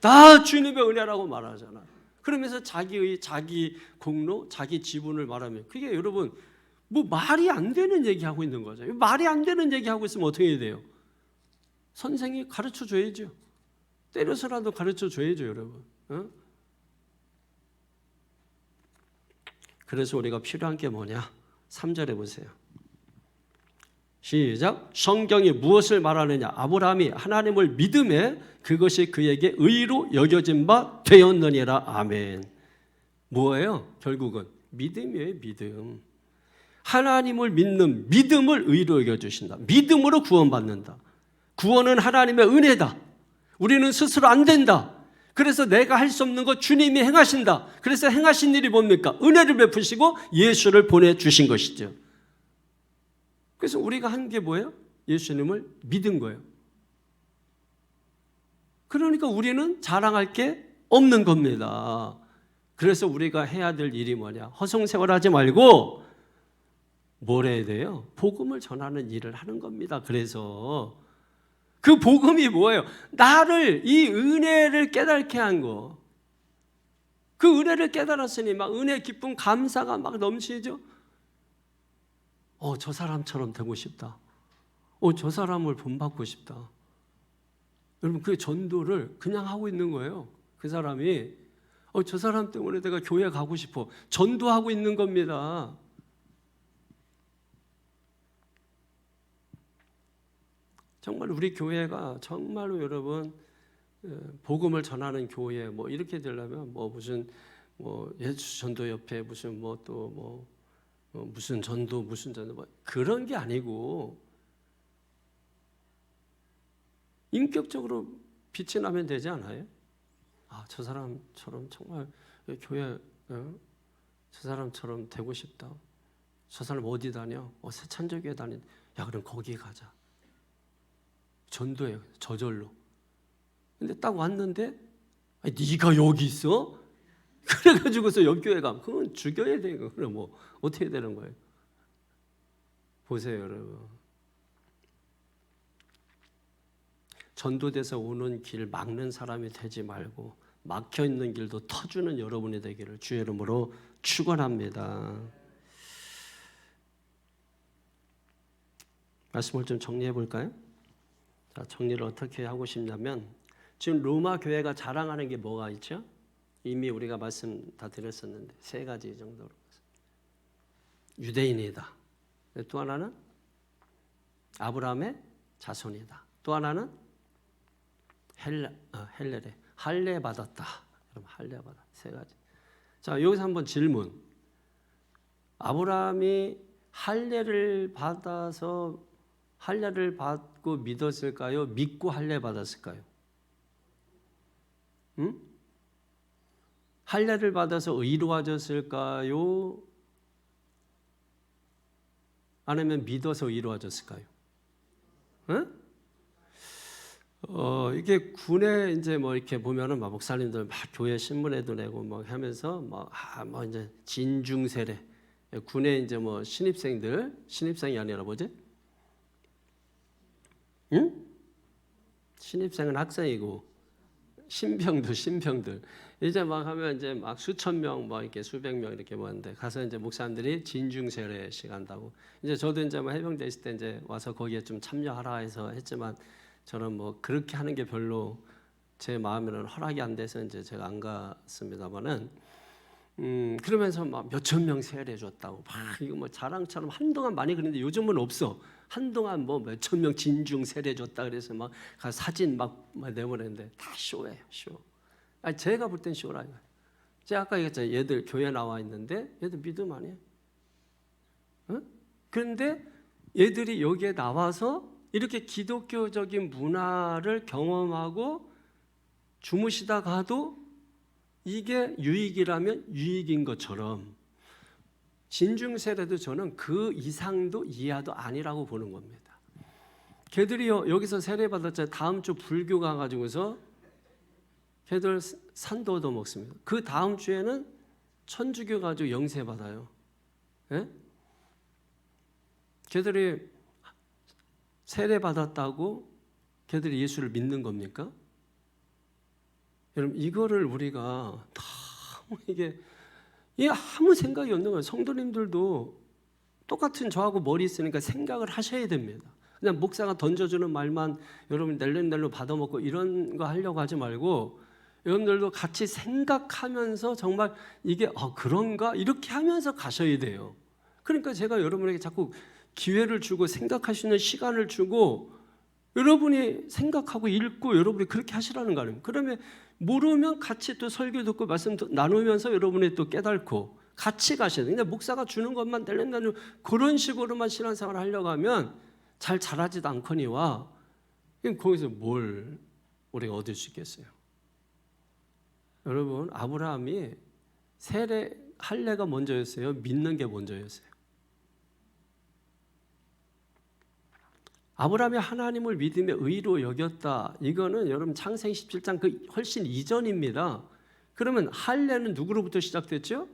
다 주님의 은혜라고 말하잖아요. 그러면서 자기 공로, 자기 지분을 말하면 그게 여러분 뭐 말이 안 되는 얘기하고 있는 거죠. 말이 안 되는 얘기하고 있으면 어떻게 해야 돼요? 선생이 가르쳐 줘야죠. 때려서라도 가르쳐 줘야죠 여러분. 그래서 우리가 필요한 게 뭐냐? 3절에 보세요. 시작. 성경이 무엇을 말하느냐? 아브라함이 하나님을 믿음에 그것이 그에게 의로 여겨진 바 되었느니라. 아멘. 뭐예요? 결국은 믿음이에요. 믿음. 하나님을 믿는 믿음을 의로 여겨주신다. 믿음으로 구원받는다. 구원은 하나님의 은혜다. 우리는 스스로 안 된다. 그래서 내가 할 수 없는 것 주님이 행하신다. 그래서 행하신 일이 뭡니까? 은혜를 베푸시고 예수를 보내주신 것이죠. 그래서 우리가 한 게 뭐예요? 예수님을 믿은 거예요. 그러니까 우리는 자랑할 게 없는 겁니다. 그래서 우리가 해야 될 일이 뭐냐? 허송세월하지 말고 뭘 해야 돼요? 복음을 전하는 일을 하는 겁니다. 그래서 그 복음이 뭐예요? 나를 이 은혜를 깨닫게 한 거. 그 은혜를 깨달았으니 막 은혜 기쁨 감사가 막 넘치죠. 저 사람처럼 되고 싶다. 저 사람을 본받고 싶다. 여러분 그 전도를 그냥 하고 있는 거예요. 그 사람이 저 사람 때문에 내가 교회 가고 싶어. 전도하고 있는 겁니다. 정말 우리 교회가 정말로 여러분 복음을 전하는 교회 뭐 이렇게 되려면 뭐 무슨 뭐 예수 전도 협회 무슨 뭐 또 뭐 무슨 전도 뭐 그런 게 아니고 인격적으로 빛이 나면 되지 않아요? 저 사람처럼 정말 교회 저 사람처럼 되고 싶다. 저 사람 어디 다녀? 새찬저교회 다닌다. 야 그럼 거기 가자. 전도해요. 저절로. 근데 딱 왔는데 네가 여기 있어? 그래가지고서 옆교회 가면 그건 죽여야 돼. 그럼 뭐 어떻게 되는 거예요? 보세요 여러분. 전도돼서 오는 길 막는 사람이 되지 말고 막혀있는 길도 터주는 여러분이 되기를 주의 이름으로 축원합니다. 말씀을 좀 정리해 볼까요? 자, 정리를 어떻게 하고 싶냐면 지금 로마 교회가 자랑하는 게 뭐가 있죠? 이미 우리가 말씀 다 드렸었는데 3가지 정도로. 유대인이다. 또 하나는 아브라함의 자손이다. 또 하나는 헬레레 할례 받았다. 여러분 할례 받아 3가지. 자 여기서 한번 질문. 아브라함이 할례를 받아서 할례를 받고 믿었을까요? 믿고 할례 받았을까요? 응? 할례를 받아서 의로워졌을까요? 아니면 믿어서 의로워졌을까요? 응? 이게 군에 이제 뭐 이렇게 보면은 막 목사님들 막 교회 신문에도 내고 뭐 하면서 뭐 이제 진중 세례 군에 이제 뭐 신입생이 아니라 뭐지? 응? 신입생은 학생이고 신병들 이제 막 하면 이제 막 수천 명 뭐 이렇게 수백 명 이렇게 모았는데 가서 이제 목사님들이 진중 세례식 한다고. 이제 저도 이제 뭐 해병대 있을 때 이제 와서 거기에 좀 참여하라 해서 했지만 저는 뭐 그렇게 하는 게 별로 제 마음에는 허락이 안 돼서 이제 제가 안 갔습니다만은 그러면서 막 몇천 명 세례해 줬다고 막 이거 뭐 자랑처럼 한동안 많이 그랬는데 요즘은 없어. 한동안 뭐 몇천 명 진중 세례해 줬다 그래서 막 사진 막 내보냈는데 다 쇼예요, 쇼. 아니 제가 볼 땐 쇼라 이거. 제가 아까 얘기했잖아요. 얘들 교회 나와 있는데 얘들 믿음 아니에요? 응? 그런데 얘들이 여기에 나와서 이렇게 기독교적인 문화를 경험하고 주무시다 가도 이게 유익이라면 유익인 것처럼 진중 세례도 저는 그 이상도 이하도 아니라고 보는 겁니다. 걔들이 여기서 세례 받았잖아요. 다음 주 불교 가가지고서 걔들 산도 얻어 먹습니다. 그 다음 주에는 천주교 가지고 영세 받아요. 예? 걔들이 세례 받았다고 걔들이 예수를 믿는 겁니까? 여러분 이거를 우리가 너무 이게 아무 생각이 없는 거예요. 성도님들도 똑같은 저하고 머리 있으니까 생각을 하셔야 됩니다. 그냥 목사가 던져주는 말만 여러분 낼름낼름 받아먹고 이런 거 하려고 하지 말고 여러분들도 같이 생각하면서 정말 이게 그런가 이렇게 하면서 가셔야 돼요. 그러니까 제가 여러분에게 자꾸 기회를 주고 생각할 수 있는 시간을 주고 여러분이 생각하고 읽고 여러분이 그렇게 하시라는 거 아니에요. 그러면 모르면 같이 또 설교 듣고 말씀 나누면서 여러분이 또 깨닫고 같이 가셔야 돼요. 근데 목사가 주는 것만 낼랜다는 그런 식으로만 신앙생활을 하려고 하면 잘 자라지도 않거니와 거기서 뭘 우리가 얻을 수 있겠어요? 여러분, 아브라함이 할례가 먼저였어요? 믿는 게 먼저였어요? 아브라함이 하나님을 믿음의 의로 여겼다. 이거는 여러분 창세기 17장 그 훨씬 이전입니다. 그러면 할례는 누구로부터 시작됐죠?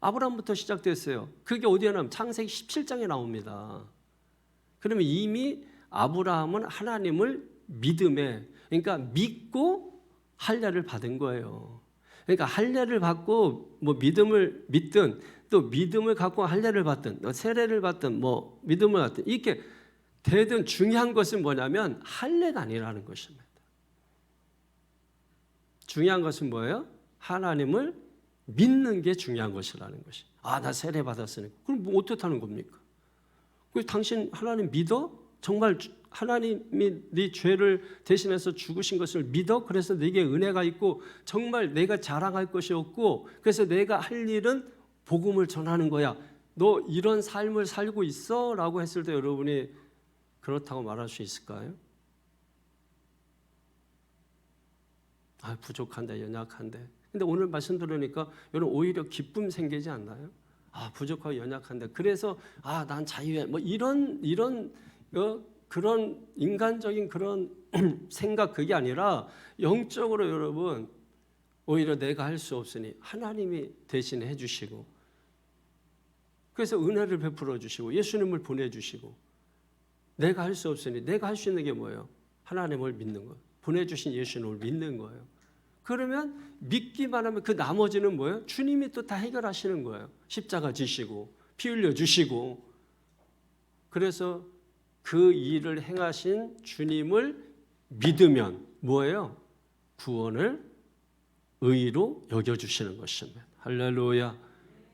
아브라함부터 시작됐어요. 그게 어디에 나오면 창세기 17장에 나옵니다. 그러면 이미 아브라함은 하나님을 믿음에, 그러니까 믿고 할례를 받은 거예요. 그러니까 할례를 받고 뭐 믿음을 믿든 또 믿음을 갖고 할례를 받든 세례를 받든 뭐 믿음을 받든 이렇게 되든 중요한 것은 뭐냐면 할례가 아니라는 것입니다. 중요한 것은 뭐예요? 하나님을 믿는 게 중요한 것이라는 것이. 아, 나 세례 받았으니까. 그럼 뭐 어떻다는 겁니까? 당신 하나님 믿어? 정말 하나님이 네 죄를 대신해서 죽으신 것을 믿어? 그래서 네게 은혜가 있고 정말 내가 자랑할 것이 없고 그래서 내가 할 일은 복음을 전하는 거야. 너 이런 삶을 살고 있어? 라고 했을 때 여러분이 그렇다고 말할 수 있을까요? 아, 부족한데, 연약한데. 근데 오늘 말씀 들으니까 여러분 오히려 기쁨 생기지 않나요? 아, 부족하고 연약한데. 그래서 아, 난 자유해. 뭐 이런 그런 인간적인 그런 생각 그게 아니라 영적으로 여러분 오히려 내가 할 수 없으니 하나님이 대신해 주시고 그래서 은혜를 베풀어 주시고 예수님을 보내 주시고 내가 할 수 없으니 내가 할 수 있는 게 뭐예요? 하나님을 믿는 거. 보내주신 예수님을 믿는 거예요. 그러면 믿기만 하면 그 나머지는 뭐예요? 주님이 또 다 해결하시는 거예요. 십자가 지시고 피 흘려 주시고 그래서 그 일을 행하신 주님을 믿으면 뭐예요? 구원을 의로 여겨주시는 것입니다. 할렐루야.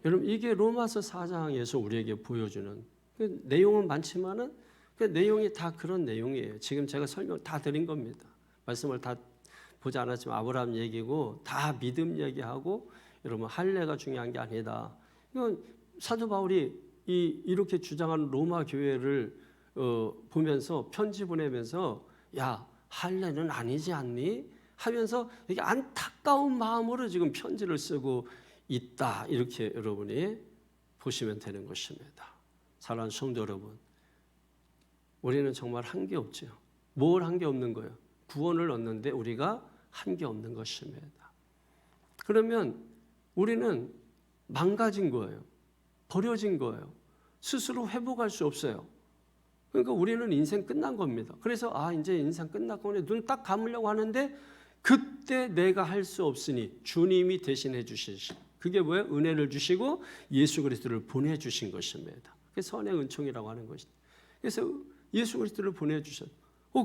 여러분 이게 로마서 4장에서 우리에게 보여주는 그 내용은 많지만은 그 내용이 다 그런 내용이에요. 지금 제가 설명 다 드린 겁니다. 말씀을 다 보지 않았지만 아브라함 얘기고 다 믿음 얘기하고 여러분 할례가 중요한 게 아니다. 이건 사도 바울이 이렇게 주장하는 로마 교회를 보면서 편지 보내면서 야 할례는 아니지 않니? 하면서 이게 안타까운 마음으로 지금 편지를 쓰고 있다. 이렇게 여러분이 보시면 되는 것입니다. 사랑하는 성도 여러분. 우리는 정말 한 게 없죠. 뭘 한 게 없는 거예요? 구원을 얻는데 우리가 한 게 없는 것입니다. 그러면 우리는 망가진 거예요. 버려진 거예요. 스스로 회복할 수 없어요. 그러니까 우리는 인생 끝난 겁니다. 그래서 아 이제 인생 끝났고 눈 딱 감으려고 하는데 그때 내가 할 수 없으니 주님이 대신해 주시지. 그게 뭐예요? 은혜를 주시고 예수 그리스도를 보내주신 것입니다. 그게 선의 은총이라고 하는 것이죠. 그래서 예수 그리스도를 보내주셨어요.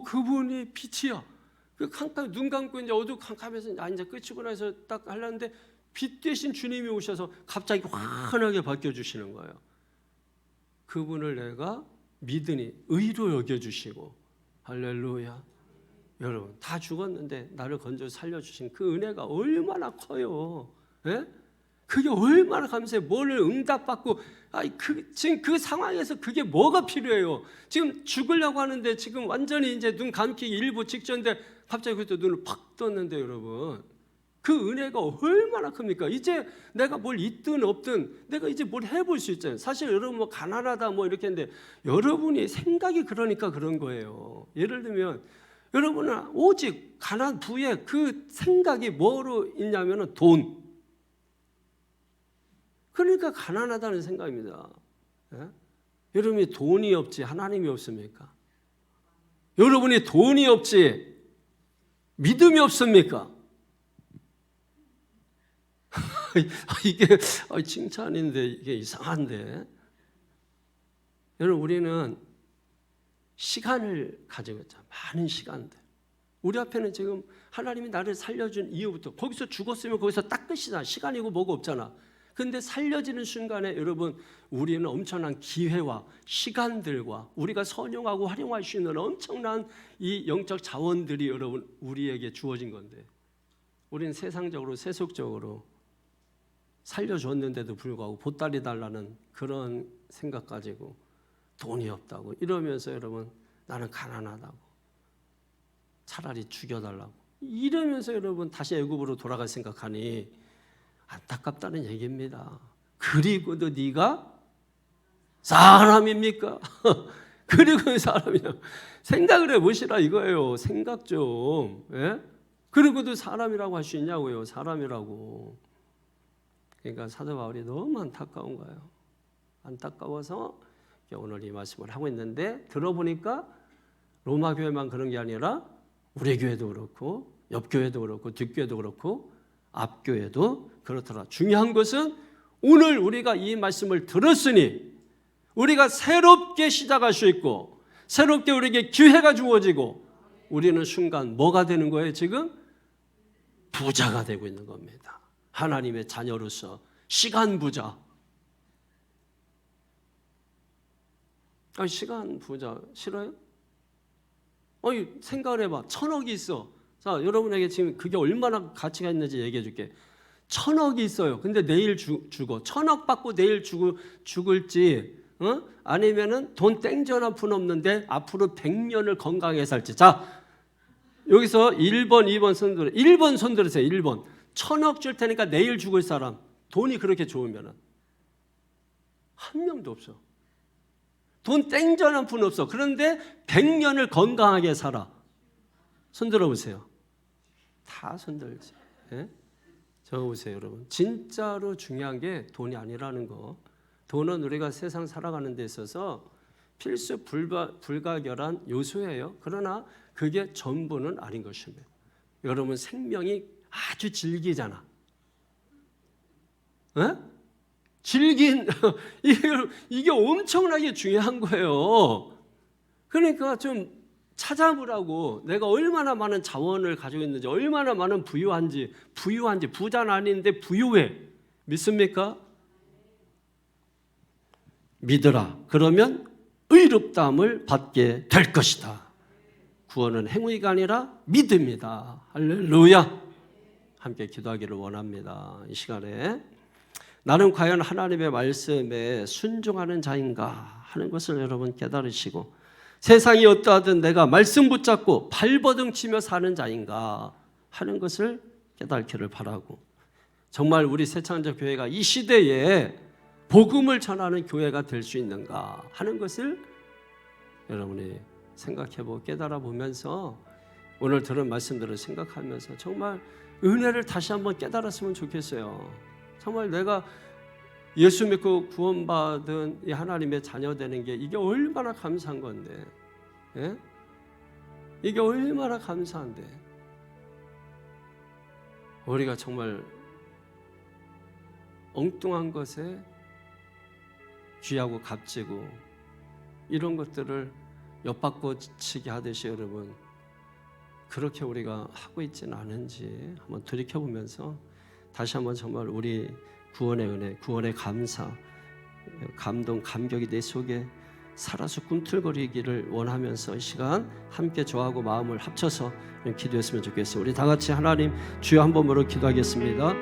그분이 빛이야. 그 캄캄 눈 감고 이제 어두컴컴해서 아 이제 끝이구나 해서 딱 하려는데 빛 대신 주님이 오셔서 갑자기 환하게 바뀌어주시는 거예요. 그분을 내가 믿으니 의로 여겨주시고 할렐루야. 여러분 다 죽었는데 나를 건져 살려주신 그 은혜가 얼마나 커요. 예? 그게 얼마나 감사해요. 뭘 응답받고 지금 그 상황에서 그게 뭐가 필요해요. 지금 죽으려고 하는데 지금 완전히 이제 눈 감기 일부 직전인데 갑자기 그때 눈을 팍 떴는데 여러분 그 은혜가 얼마나 큽니까? 이제 내가 뭘 있든 없든 내가 이제 뭘 해볼 수 있잖아요. 사실 여러분 뭐 가난하다 뭐 이렇게 했는데 여러분이 생각이 그러니까 그런 거예요. 예를 들면 여러분은 오직 가난 부의 그 생각이 뭐로 있냐면은 돈. 그러니까 가난하다는 생각입니다. 예? 여러분이 돈이 없지 하나님이 없습니까? 여러분이 돈이 없지 믿음이 없습니까? 이게 칭찬인데 이게 이상한데 여러분 우리는 시간을 가지고 있잖아요. 많은 시간들. 우리 앞에는 지금 하나님이 나를 살려준 이후부터 거기서 죽었으면 거기서 딱 끝이잖아. 시간이고 뭐고 없잖아. 근데 살려지는 순간에 여러분 우리는 엄청난 기회와 시간들과 우리가 선용하고 활용할 수 있는 엄청난 이 영적 자원들이 여러분 우리에게 주어진 건데 우린 세상적으로 세속적으로 살려줬는데도 불구하고 보따리 달라는 그런 생각 가지고 돈이 없다고 이러면서 여러분 나는 가난하다고 차라리 죽여달라고 이러면서 여러분 다시 애굽으로 돌아갈 생각하니 안타깝다는 얘기입니다. 그리고도 네가 사람입니까? 그리고 사람이냐? 생각을 해보시라 이거예요. 생각 좀. 예? 그리고도 사람이라고 할 수 있냐고요. 사람이라고. 그러니까 사도 바울이 너무 안타까운 거예요. 안타까워서 오늘 이 말씀을 하고 있는데 들어보니까 로마 교회만 그런 게 아니라 우리 교회도 그렇고 옆 교회도 그렇고 뒷교회도 그렇고 앞 교회도 그렇더라. 중요한 것은 오늘 우리가 이 말씀을 들었으니 우리가 새롭게 시작할 수 있고 새롭게 우리에게 기회가 주어지고 우리는 순간 뭐가 되는 거예요? 지금 부자가 되고 있는 겁니다. 하나님의 자녀로서 시간 부자. 시간 부자 싫어요? 생각을 해봐. 1,000억이 있어. 자, 여러분에게 지금 그게 얼마나 가치가 있는지 얘기해 줄게. 1,000억이 있어요. 근데 내일 죽어. 1,000억 받고 내일 죽을지, 아니면은 돈 땡전 한 푼 없는데 앞으로 100년을 건강하게 살지. 자, 여기서 1번, 2번 손들어. 1번 손들으세요. 1번. 1,000억 줄 테니까 내일 죽을 사람. 돈이 그렇게 좋으면은 한 명도 없어. 돈 땡전 한 푼 없어. 그런데 100년을 건강하게 살아. 손들어 보세요. 다 손들으세요. 예? 적어보세요, 여러분. 진짜로 중요한 게 돈이 아니라는 거. 돈은 우리가 세상 살아가는 데 있어서 필수 불가결한 요소예요. 그러나 그게 전부는 아닌 것입니다. 여러분 생명이 아주 질기잖아. 예? 질긴 이게 엄청나게 중요한 거예요. 그러니까 좀 찾아보라고. 내가 얼마나 많은 자원을 가지고 있는지, 얼마나 많은 부유한지 부자는 아닌데 부유해. 믿습니까? 믿으라. 그러면 의롭다함을 받게 될 것이다. 구원은 행위가 아니라 믿음이다. 할렐루야. 함께 기도하기를 원합니다. 이 시간에 나는 과연 하나님의 말씀에 순종하는 자인가 하는 것을 여러분 깨달으시고 세상이 어떠하든 내가 말씀 붙잡고 발버둥 치며 사는 자인가 하는 것을 깨닫기를 바라고 정말 우리 새창적 교회가 이 시대에 복음을 전하는 교회가 될 수 있는가 하는 것을 여러분이 생각해보고 깨달아보면서 오늘 들은 말씀들을 생각하면서 정말 은혜를 다시 한번 깨달았으면 좋겠어요. 정말 내가 예수 믿고 구원받은 이 하나님의 자녀 되는 게 이게 얼마나 감사한 건데, 예? 이게 얼마나 감사한데 우리가 정말 엉뚱한 것에 귀하고 값지고 이런 것들을 엿바꿔치기 하듯이 여러분 그렇게 우리가 하고 있지는 않은지 한번 돌이켜보면서 다시 한번 정말 우리 구원의 은혜, 구원의 감사, 감동, 감격이 내 속에 살아서 꿈틀거리기를 원하면서 이 시간 함께 저하고 마음을 합쳐서 기도했으면 좋겠어요. 우리 다 같이 하나님 주여 한 번으로 기도하겠습니다.